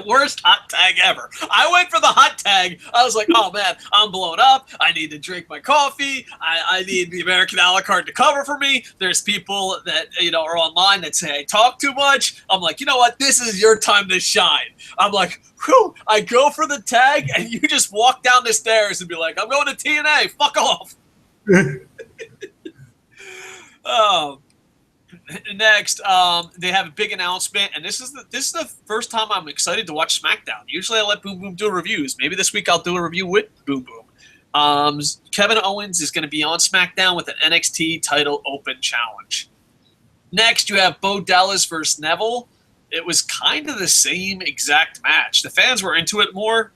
Worst hot tag ever. I went for the hot tag. I was like, oh man, I'm blown up. I need to drink my coffee. I need the American a la carte to cover for me. There's people that are online that say I talk too much. I'm like, you know what? This is your time to shine. I'm like, whew. I go for the tag, and you just walk down the stairs and be like, I'm going to TNA. Fuck off. Next, they have a big announcement, and this is the first time I'm excited to watch SmackDown. Usually I let Boom Boom do reviews. Maybe this week I'll do a review with Boom Boom. Kevin Owens is going to be on SmackDown with an NXT title open challenge. Next, you have Bo Dallas versus Neville. It was kind of the same exact match. The fans were into it more.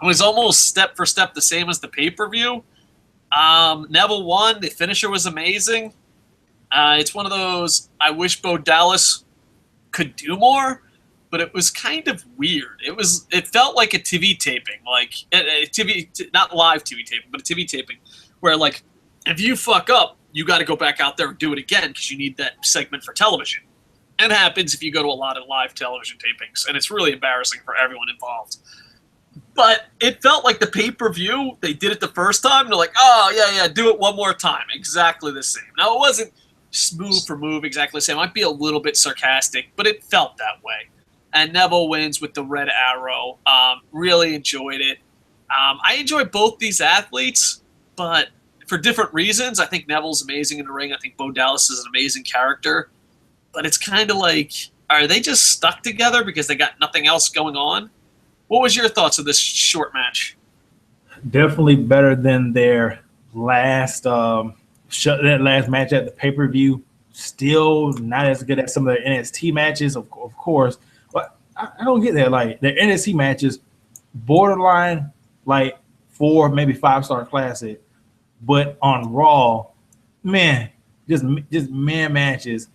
It was almost step for step the same as the pay-per-view. Neville won. The finisher was amazing. It's one of those, I wish Bo Dallas could do more, but it was kind of weird. It felt like a TV taping, like a TV, not live TV taping, but a TV taping, where like if you fuck up, you got to go back out there and do it again because you need that segment for television. And it happens if you go to a lot of live television tapings, and it's really embarrassing for everyone involved. But it felt like the pay-per-view, they did it the first time, they're like, oh, yeah, do it one more time. Exactly the same. Now, it wasn't move for move exactly the same. It might be a little bit sarcastic, but it felt that way. And Neville wins with the red arrow. Really enjoyed it. I enjoy both these athletes, but for different reasons. I think Neville's amazing in the ring. I think Bo Dallas is an amazing character. But it's kind of like, are they just stuck together because they got nothing else going on? What was your thoughts of this short match? Definitely better than their last last match at the pay-per-view. Still not as good as some of their NXT matches, of course. But I don't get that. Like, their NXT matches, borderline, like 4, maybe 5-star classic. But on Raw, man, just man matches.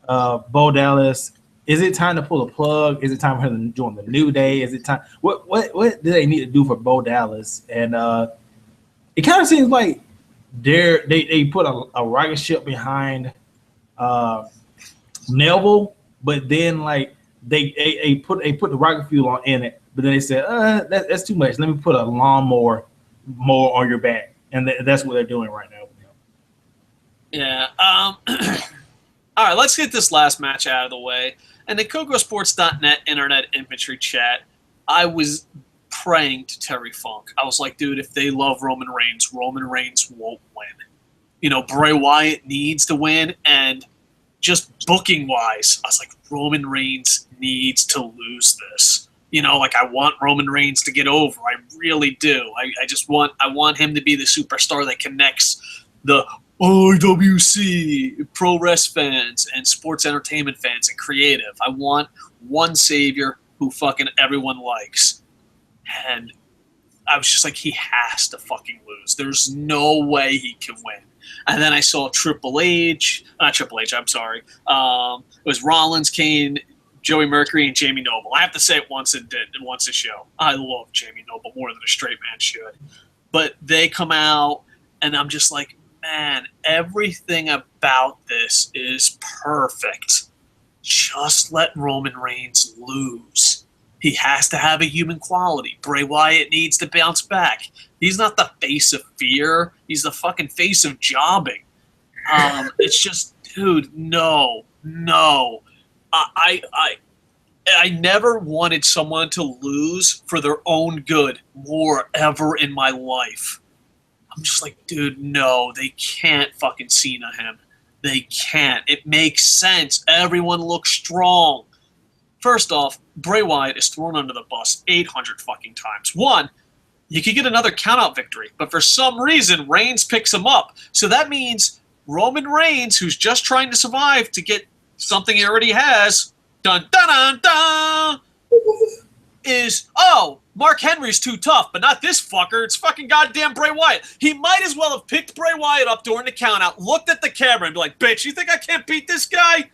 Bo Dallas, is it time to pull a plug? Is it time for him to join the New Day? Is it time? What do they need to do for Bo Dallas? And it kind of seems like they put a rocket ship behind Neville, but then like they put the rocket fuel in it, but then they said that's too much. Let me put a lawnmower more on your back, and that's what they're doing right now. Yeah. All right, let's get this last match out of the way. And the KocoSports.net internet infantry chat, I was praying to Terry Funk. I was like, dude, if they love Roman Reigns won't win. You know, Bray Wyatt needs to win, and just booking-wise, I was like, Roman Reigns needs to lose this. You know, like I want Roman Reigns to get over. I really do. I want him to be the superstar that connects the IWC, pro wrestling fans, and sports entertainment fans, and creative. I want one savior who fucking everyone likes. And I was just like, he has to fucking lose. There's no way he can win. And then I saw not Triple H, I'm sorry. It was Rollins, Kane, Joey Mercury, and Jamie Noble. I have to say it once a show. I love Jamie Noble more than a straight man should. But they come out, and I'm just like, man, everything about this is perfect. Just let Roman Reigns lose. He has to have a human quality. Bray Wyatt needs to bounce back. He's not the face of fear. He's the fucking face of jobbing. It's just, dude, no. I never wanted someone to lose for their own good more ever in my life. I'm just like, dude, no, they can't fucking Cena him. They can't. It makes sense. Everyone looks strong. First off, Bray Wyatt is thrown under the bus 800 fucking times. One, you could get another countout victory, but for some reason, Reigns picks him up. So that means Roman Reigns, who's just trying to survive to get something he already has, dun dun dun dun, is, Mark Henry's too tough, but not this fucker. It's fucking goddamn Bray Wyatt. He might as well have picked Bray Wyatt up during the countout, looked at the camera, and be like, bitch, you think I can't beat this guy?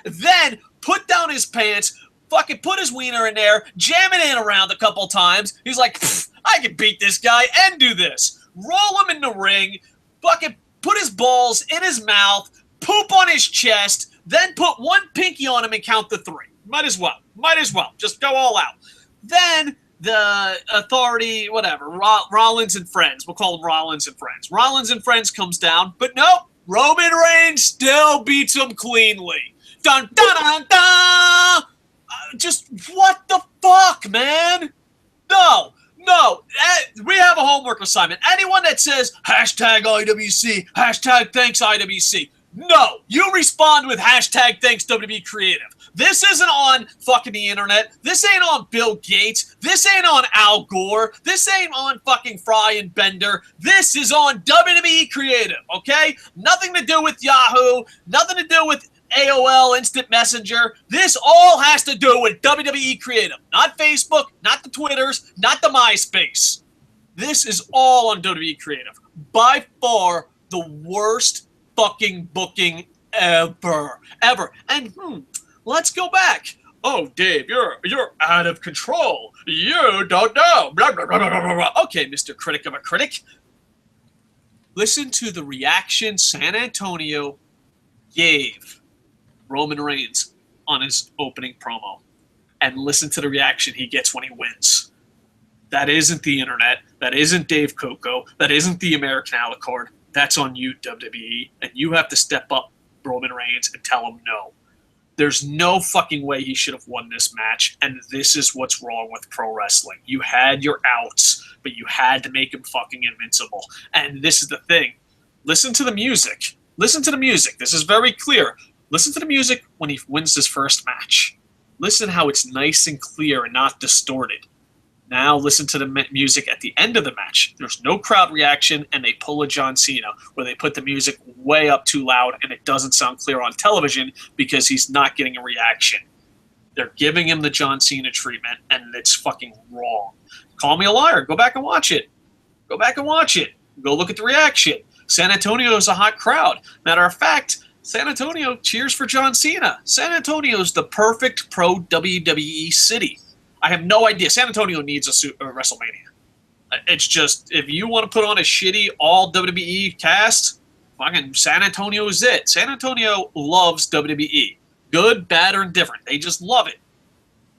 Then put down his pants, fucking put his wiener in there, jam it in around a couple times. He's like, I can beat this guy and do this. Roll him in the ring, fucking put his balls in his mouth, poop on his chest, then put one pinky on him and count to 3. Might as well. Just go all out. Then the Authority, whatever, Rollins and Friends. We'll call them Rollins and Friends. Rollins and Friends comes down, but nope, Roman Reigns still beats him cleanly. Dun, dun, dun, dun! Just, what the fuck, man? No. We have a homework assignment. Anyone that says, hashtag IWC, hashtag thanks IWC, no, you respond with hashtag thanks WWE Creative. This isn't on fucking the internet. This ain't on Bill Gates. This ain't on Al Gore. This ain't on fucking Fry and Bender. This is on WWE Creative, okay? Nothing to do with Yahoo. Nothing to do with AOL Instant Messenger. This all has to do with WWE Creative. Not Facebook, not the Twitters, not the MySpace. This is all on WWE Creative. By far the worst fucking booking ever. And let's go back. Oh, Dave, you're out of control. You don't know. Blah, blah, blah, blah, blah, blah. Okay, Mr. Critic of a Critic. Listen to the reaction San Antonio gave Roman Reigns on his opening promo. And listen to the reaction he gets when he wins. That isn't the internet. That isn't Dave Coco. That isn't the American Alicord. That's on you, WWE. And you have to step up Roman Reigns and tell him no. There's no fucking way he should have won this match, and this is what's wrong with pro wrestling. You had your outs, but you had to make him fucking invincible. And this is the thing. Listen to the music. Listen to the music. This is very clear. Listen to the music when he wins his first match. Listen how it's nice and clear and not distorted. Now listen to the music at the end of the match. There's no crowd reaction, and they pull a John Cena, where they put the music way up too loud, and it doesn't sound clear on television because he's not getting a reaction. They're giving him the John Cena treatment, and it's fucking wrong. Call me a liar. Go back and watch it. Go look at the reaction. San Antonio is a hot crowd. Matter of fact, San Antonio cheers for John Cena. San Antonio is the perfect pro WWE city. I have no idea. San Antonio needs a WrestleMania. It's just, if you want to put on a shitty all WWE cast, fucking San Antonio is it. San Antonio loves WWE. Good, bad, or indifferent. They just love it.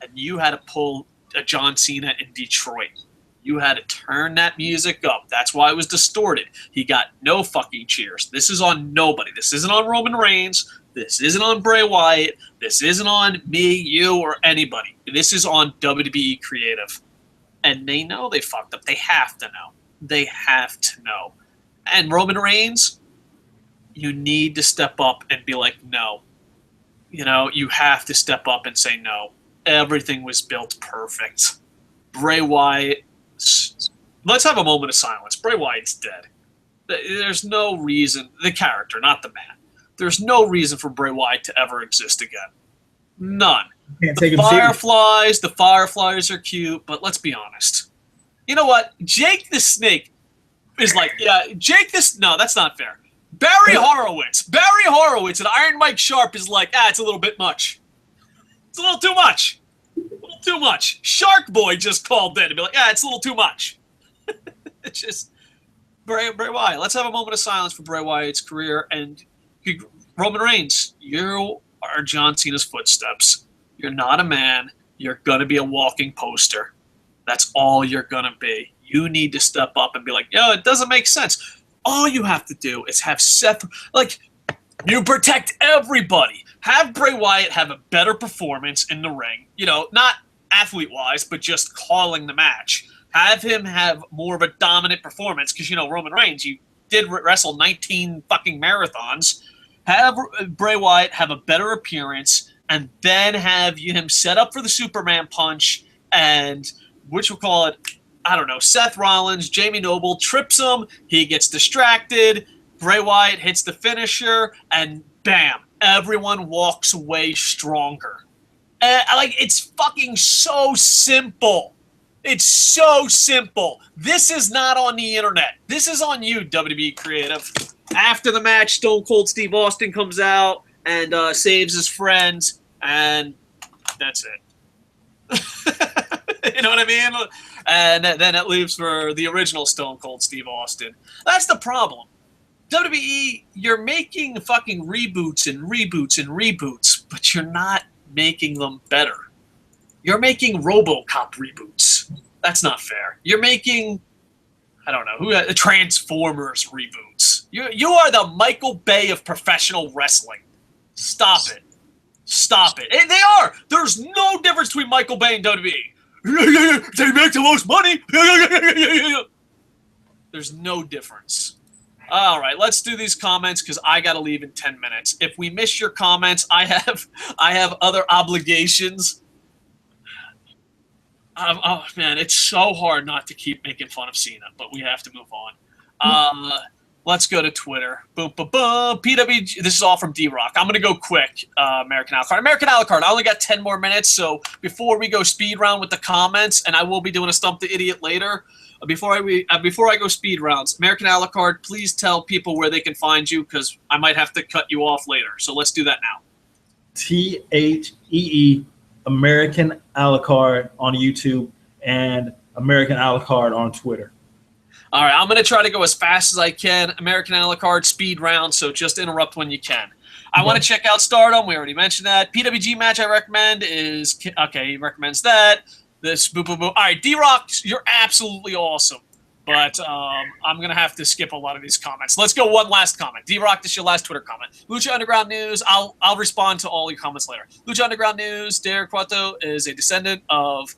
And you had to pull a John Cena in Detroit. You had to turn that music up. That's why it was distorted. He got no fucking cheers. This is on nobody. This isn't on Roman Reigns. This isn't on Bray Wyatt. This isn't on me, you, or anybody. This is on WWE Creative. And they know they fucked up. They have to know. They have to know. And Roman Reigns, you need to step up and be like, no. You know, you have to step up and say no. Everything was built perfect. Bray Wyatt, let's have a moment of silence. Bray Wyatt's dead. There's no reason, the character, not the man. There's no reason for Bray Wyatt to ever exist again. None. The Fireflies are cute, but let's be honest. You know what? Jake the Snake is like, no, that's not fair. Barry Horowitz and Iron Mike Sharp is like, it's a little bit much. It's a little too much. Too much. Shark Boy just called in and be like, it's a little too much. It's just Bray Wyatt. Let's have a moment of silence for Bray Wyatt's career. And Roman Reigns, you are John Cena's footsteps. You're not a man. You're going to be a walking poster. That's all you're going to be. You need to step up and be like, it doesn't make sense. All you have to do is have Seth, you protect everybody. Have Bray Wyatt have a better performance in the ring. Not athlete-wise, but just calling the match. Have him have more of a dominant performance because, Roman Reigns, you did wrestle 19 fucking marathons. Have Bray Wyatt have a better appearance and then have him set up for the Superman punch and, which we'll call it, I don't know, Seth Rollins, Jamie Noble trips him, he gets distracted, Bray Wyatt hits the finisher, and bam, everyone walks away stronger. It's fucking so simple. It's so simple. This is not on the internet. This is on you, WWE Creative. After the match, Stone Cold Steve Austin comes out and saves his friends, and that's it. You know what I mean? And then it leaves for the original Stone Cold Steve Austin. That's the problem. WWE, you're making fucking reboots and reboots and reboots, but you're not making them better. You're making RoboCop reboots. That's not fair. You're making, I don't know, Transformers reboots. You are the Michael Bay of professional wrestling. Stop it. Stop it. And they are. There's no difference between Michael Bay and WWE. They make the most money. There's no difference. All right, let's do these comments because I got to leave in 10 minutes. If we miss your comments, I have other obligations. Oh man, it's so hard not to keep making fun of Cena, but we have to move on. Let's go to Twitter. Boom, boom, boom. PWG. This is all from D-Rock. I'm gonna go quick. American a la carte. American a la carte. I only got 10 more minutes, so before we go speed round with the comments, and I will be doing a Stump the Idiot later. Before I go speed rounds, American a la carte, please tell people where they can find you because I might have to cut you off later. So let's do that now. THEE American a la carte on YouTube and American a la carte on Twitter. All right, I'm going to try to go as fast as I can. American a la carte, speed round, so just interrupt when you can. I want to check out Stardom. We already mentioned that. PWG match I recommend is, okay, he recommends that. This, boo, boo, boo. All right, D-Rock, you're absolutely awesome. But I'm going to have to skip a lot of these comments. Let's go one last comment. D-Rock, this is your last Twitter comment. Lucha Underground News, I'll respond to all your comments later. Lucha Underground News, Derek Cueto is a descendant of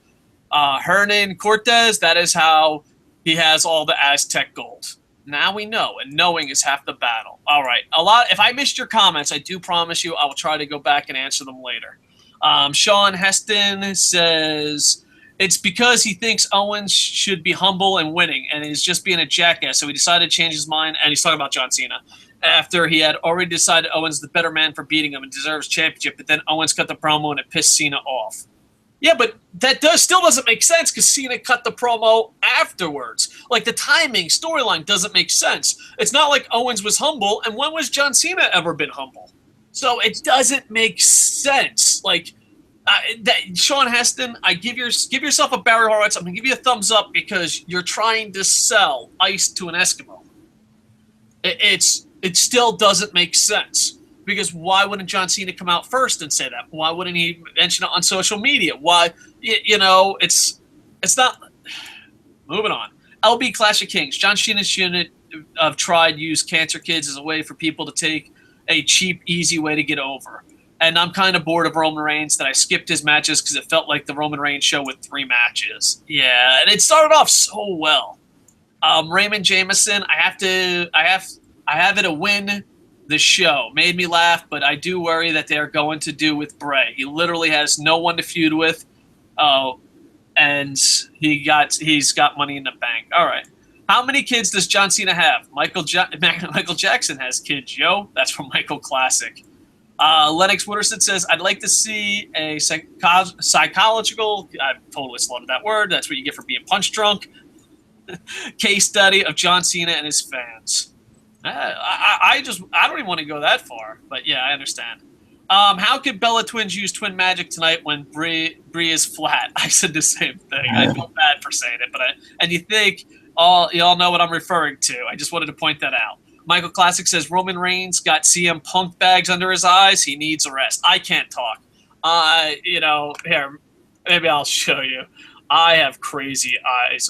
Hernan Cortez. That is how he has all the Aztec gold. Now we know, and knowing is half the battle. All right, if I missed your comments, I do promise you I will try to go back and answer them later. Sean Heston says, it's because he thinks Owens should be humble and winning, and he's just being a jackass, so he decided to change his mind, and he's talking about John Cena, after he had already decided Owens is the better man for beating him and deserves championship, but then Owens cut the promo and it pissed Cena off. Yeah, but that still doesn't make sense because Cena cut the promo afterwards. Like, the timing, storyline doesn't make sense. It's not like Owens was humble, and when was John Cena ever been humble? So it doesn't make sense. Like, Sean Heston, I give yourself a Barry Horowitz. I'm going to give you a thumbs up because you're trying to sell ice to an Eskimo. It still doesn't make sense. Because why wouldn't John Cena come out first and say that? Why wouldn't he mention it on social media? Why, it's not. Moving on. LB Clash of Kings. John Cena's unit of tried use cancer kids as a way for people to take a cheap, easy way to get over. And I'm kind of bored of Roman Reigns that I skipped his matches because it felt like the Roman Reigns show with 3 matches. Yeah, and it started off so well. Raymond Jameson, I have it to win the show. Made me laugh, but I do worry that they are going to do with Bray. He literally has no one to feud with. And he's got money in the bank. All right. How many kids does John Cena have? Michael Jackson has kids, yo. That's from Michael Classic. Lennox Wooderson says, I'd like to see a psychological, I totally slaughtered that word, that's what you get for being punch drunk, case study of John Cena and his fans. I don't even want to go that far, but yeah, I understand. How could Bella Twins use twin magic tonight when Brie is flat? I said the same thing. I feel bad for saying it, and you think y'all know what I'm referring to. I just wanted to point that out. Michael Classic says Roman Reigns got CM Punk bags under his eyes. He needs a rest. I can't talk. Here, maybe I'll show you. I have crazy bags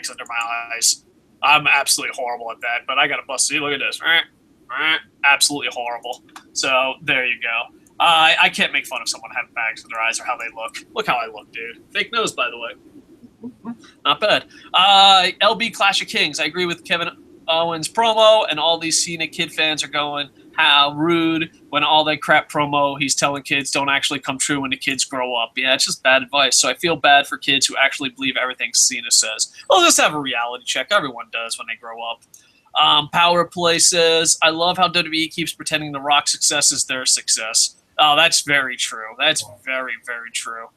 under my eyes. I'm absolutely horrible at that, but I got to bust. See, look at this. Absolutely horrible. So there you go. I can't make fun of someone having bags in their eyes or how they look. Look how I look, dude. Fake nose, by the way. Not bad. LB Clash of Kings. I agree with Kevin Owens promo, and all these Cena kid fans are going, how rude, when all that crap promo he's telling kids don't actually come true when the kids grow up. Yeah, it's just bad advice. So I feel bad for kids who actually believe everything Cena says. Well, just have a reality check. Everyone does when they grow up. Power Play says, I love how WWE keeps pretending The Rock's success is their success. Oh, that's very true. That's very, very true.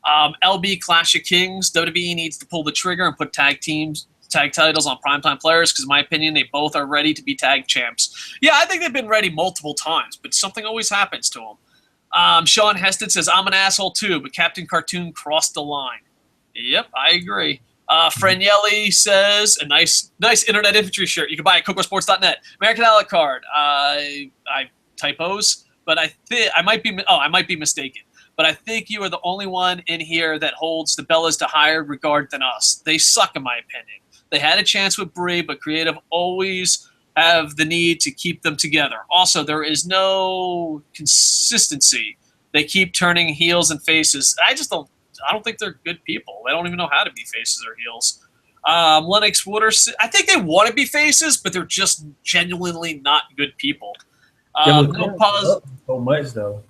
LB Clash of Kings, WWE needs to pull the trigger and put tag titles on primetime players because, in my opinion, they both are ready to be tag champs. Yeah, I think they've been ready multiple times, but something always happens to them. Sean Heston says, I'm an asshole too, but Captain Cartoon crossed the line. Yep, I agree. Franielli says, a nice internet infantry shirt. You can buy it at KocoSports.net. American a la carte. I typos, but I might be mistaken. But I think you are the only one in here that holds the Bellas to higher regard than us. They suck, in my opinion. They had a chance with Brie, but creative always have the need to keep them together. Also, there is no consistency. They keep turning heels and faces. I don't think they're good people. They don't even know how to be faces or heels. Lennox Wooders, I think they want to be faces, but they're just genuinely not good people. So much though.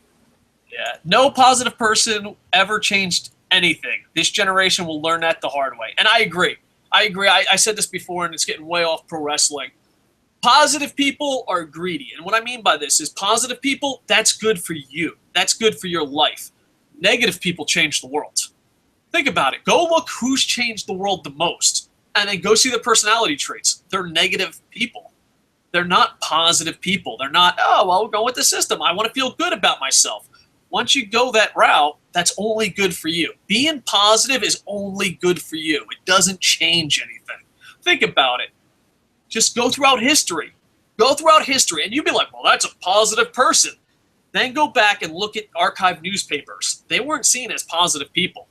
Yeah, no positive person ever changed anything. This generation will learn that the hard way, and I agree. I said this before, and it's getting way off pro wrestling. Positive people are greedy, and what I mean by this is positive people, that's good for you. That's good for your life. Negative people change the world. Think about it. Go look who's changed the world the most, and then go see the personality traits. They're negative people. They're not positive people. They're not, we'll go with the system. I want to feel good about myself. Once you go that route, that's only good for you. Being positive is only good for you. It doesn't change anything. Think about it. Just go throughout history. Go throughout history, and you'd be like, well, that's a positive person. Then go back and look at archived newspapers. They weren't seen as positive people.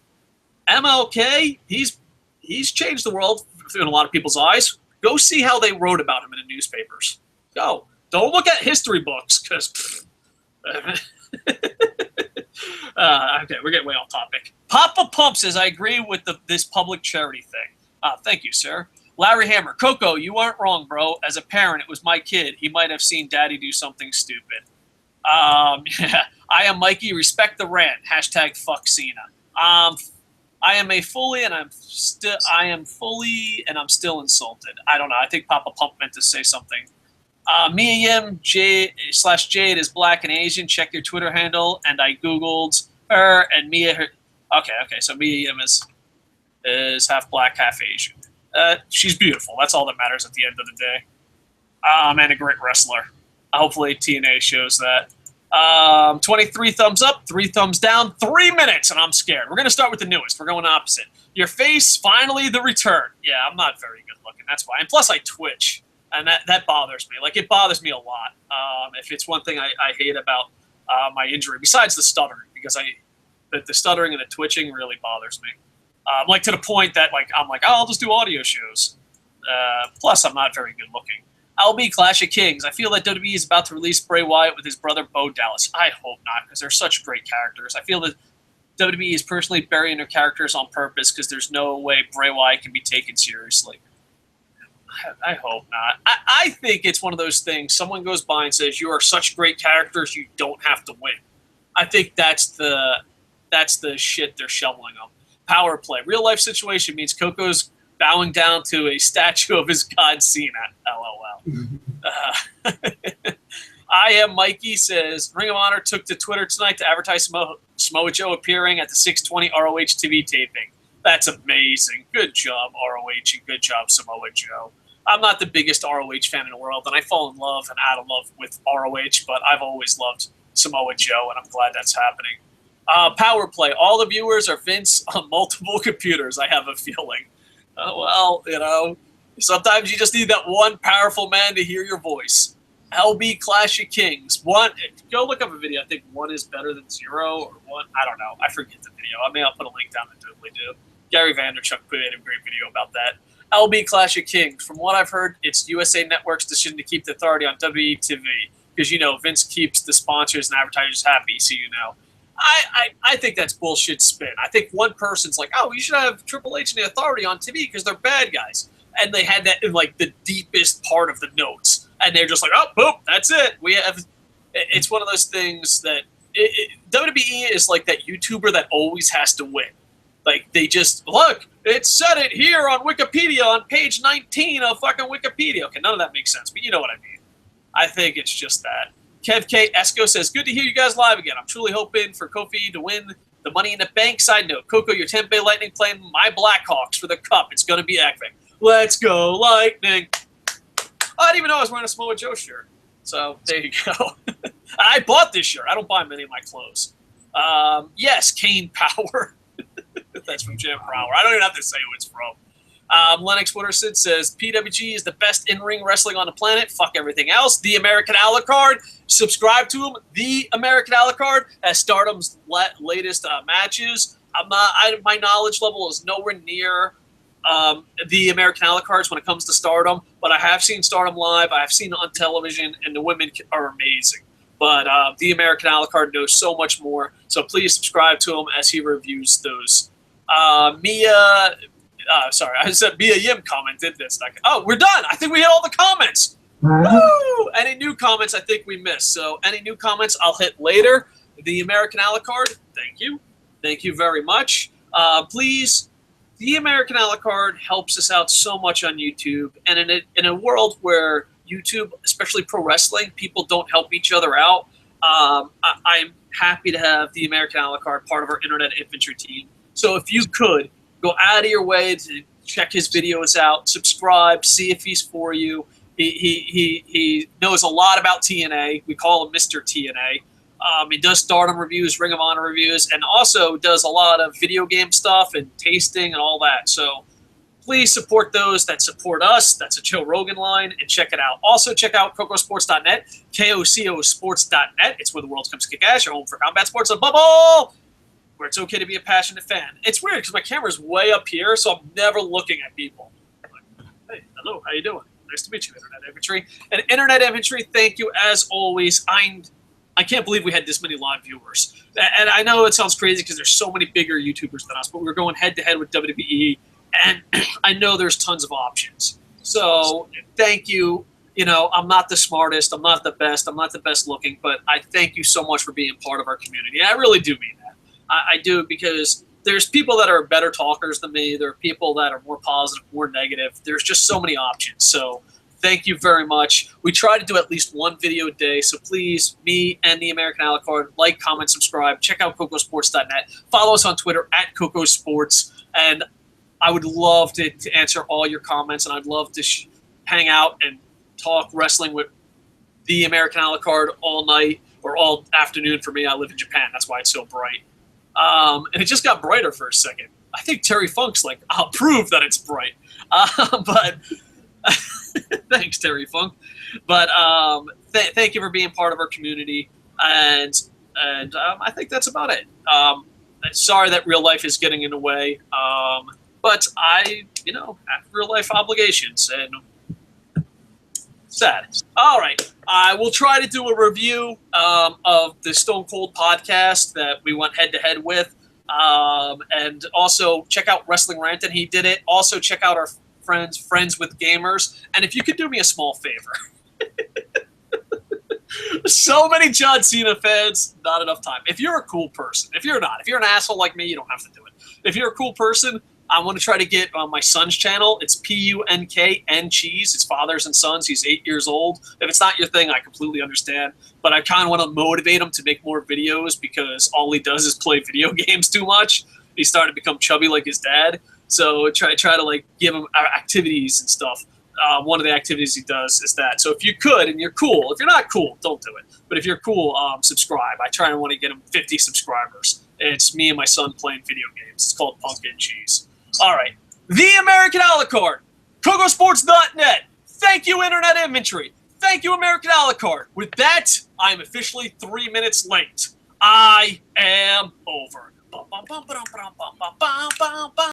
MLK, he's changed the world in a lot of people's eyes. Go see how they wrote about him in the newspapers. Go. Don't look at history books, because... okay, we're getting way off topic. Papa Pump says, I agree with this public charity thing. Thank you, sir. Larry Hammer, Coco, you aren't wrong, bro. As a parent, it was my kid. He might have seen daddy do something stupid. Yeah. I am Mikey. Respect the rant. Hashtag fuck Cena. I am fully and I'm still insulted. I don't know. I think Papa Pump meant to say something. Mia Yim /Jade is black and Asian. Check your Twitter handle. And I Googled her and Mia. Okay. So Mia Yim is half black, half Asian. She's beautiful. That's all that matters at the end of the day. And a great wrestler. Hopefully TNA shows that. 23 thumbs up, 3 thumbs down, 3 minutes, and I'm scared. We're going to start with the newest. We're going opposite. Your face, finally the return. Yeah, I'm not very good looking. That's why. And plus I twitch. And that bothers me. Like, it bothers me a lot. If it's one thing I hate about my injury, besides the stuttering, because the stuttering and the twitching really bothers me. Like to the point that like I'm like, oh, I'll just do audio shows. Plus, I'm not very good looking. LB Clash of Kings. I feel that WWE is about to release Bray Wyatt with his brother Bo Dallas. I hope not, because they're such great characters. I feel that WWE is personally burying their characters on purpose because there's no way Bray Wyatt can be taken seriously. I hope not. I think it's one of those things. Someone goes by and says, you are such great characters, you don't have to win. I think that's the shit they're shoveling them. Power play. Real life situation means Coco's bowing down to a statue of his god Cena. LOL. I Am Mikey says, Ring of Honor took to Twitter tonight to advertise Samoa Joe appearing at the 620 ROH TV taping. That's amazing. Good job, ROH, and good job, Samoa Joe. I'm not the biggest ROH fan in the world, and I fall in love and out of love with ROH, but I've always loved Samoa Joe, and I'm glad that's happening. Power play. All the viewers are Vince on multiple computers, I have a feeling. Well, you know, sometimes you just need that one powerful man to hear your voice. LB Clash of Kings. One, go look up a video. I think 1 is better than 0 or 1. I don't know. I forget the video. I'll put a link down to totally do. Gary Vanderchuk put in a great video about that. LB Clash of Kings. From what I've heard, it's USA Network's decision to keep the authority on WWE TV because, you know, Vince keeps the sponsors and advertisers happy, so you know. I think that's bullshit spin. I think one person's like, oh, you should have Triple H and the authority on TV because they're bad guys. And they had that in, like, the deepest part of the notes. And they're just like, oh, boom, that's it. We have. It's one of those things that WWE is like that YouTuber that always has to win. Like, they just, look, it said it here on Wikipedia on page 19 of fucking Wikipedia. Okay, none of that makes sense, but you know what I mean. I think it's just that. Kev K. Esco says, good to hear you guys live again. I'm truly hoping for Kofi to win the Money in the Bank. Side note, Coco, your Tampa Bay Lightning playing my Blackhawks for the Cup. It's going to be epic. Let's go, Lightning. I didn't even know I was wearing a Samoa Joe shirt. So there you go. I bought this shirt. I don't buy many of my clothes. Yes, Kane Power. That's from Jim Brower. I don't even have to say who it's from. Lennox Wooderson says, PWG is the best in-ring wrestling on the planet. Fuck everything else. The American a la carte. Subscribe to him. The American a la carte has Stardom's latest matches. My knowledge level is nowhere near the American a la cartes when it comes to Stardom, but I have seen Stardom live. I have seen it on television, and the women are amazing. But the American a la carte knows so much more, so please subscribe to him as he reviews those. Mia Yim commented this. Like, oh, we're done. I think we hit all the comments. Woo! Any new comments I think we missed. So any new comments I'll hit later. The American a la carte, thank you. Thank you very much. Please, the American a la carte helps us out so much on YouTube. And in a world where YouTube, especially pro wrestling, people don't help each other out, I'm happy to have the American a la carte part of our Internet Infantry team. So if you could, go out of your way to check his videos out, subscribe, see if he's for you. He knows a lot about TNA. We call him Mr. TNA. He does Stardom reviews, Ring of Honor reviews, and also does a lot of video game stuff and tasting and all that. So please support those that support us. That's a Joe Rogan line, and check it out. Also check out KocoSports.net, KocoSports.net. It's where the world comes to kick ass. Your home for combat sports on Bubble, where it's okay to be a passionate fan. It's weird because my camera's way up here, so I'm never looking at people. I'm like, hey, hello, how you doing? Nice to meet you, Internet Infantry. And Internet Infantry, thank you as always. I can't believe we had this many live viewers. And I know it sounds crazy because there's so many bigger YouTubers than us, but we're going head-to-head with WWE, and I know there's tons of options. So thank you. You know, I'm not the smartest. I'm not the best. I'm not the best looking, but I thank you so much for being part of our community. And I really do mean that. I do, because there's people that are better talkers than me. There are people that are more positive, more negative. There's just so many options. So thank you very much. We try to do at least one video a day. So please, me and the American a la carte, like, comment, subscribe. Check out KocoSports.net. Follow us on Twitter at KocoSports. And I would love to answer all your comments. And I'd love to hang out and talk wrestling with the American a la carte all night or all afternoon for me. I live in Japan. That's why it's so bright. And it just got brighter for a second. I think Terry Funk's like, I'll prove that it's bright. But thanks, Terry Funk. But thank you for being part of our community. And I think that's about it. sorry that real life is getting in the way. But I, have real life obligations, and sad. All right. I will try to do a review of the Stone Cold podcast that we went head to head with. And also check out Wrestling Rant, and he did it. Also check out our Friends with Gamers. And if you could do me a small favor. So many John Cena fans, not enough time. If you're a cool person, if you're an asshole like me, you don't have to do it. If you're a cool person, I want to try to get on my son's channel. It's PUNKN Cheese. It's Fathers and Sons. He's 8 years old. If it's not your thing, I completely understand. But I kind of want to motivate him to make more videos because all he does is play video games too much. He's starting to become chubby like his dad. So try to like give him activities and stuff. One of the activities he does is that. So if you could and you're cool, if you're not cool, don't do it. But if you're cool, subscribe. I try and want to get him 50 subscribers. It's me and my son playing video games. It's called Pumpkin Cheese. All right. The American a la carte. KocoSports.net. Thank you, Internet Inventory. Thank you, American a la carte. With that, I am officially 3 minutes late. I am over.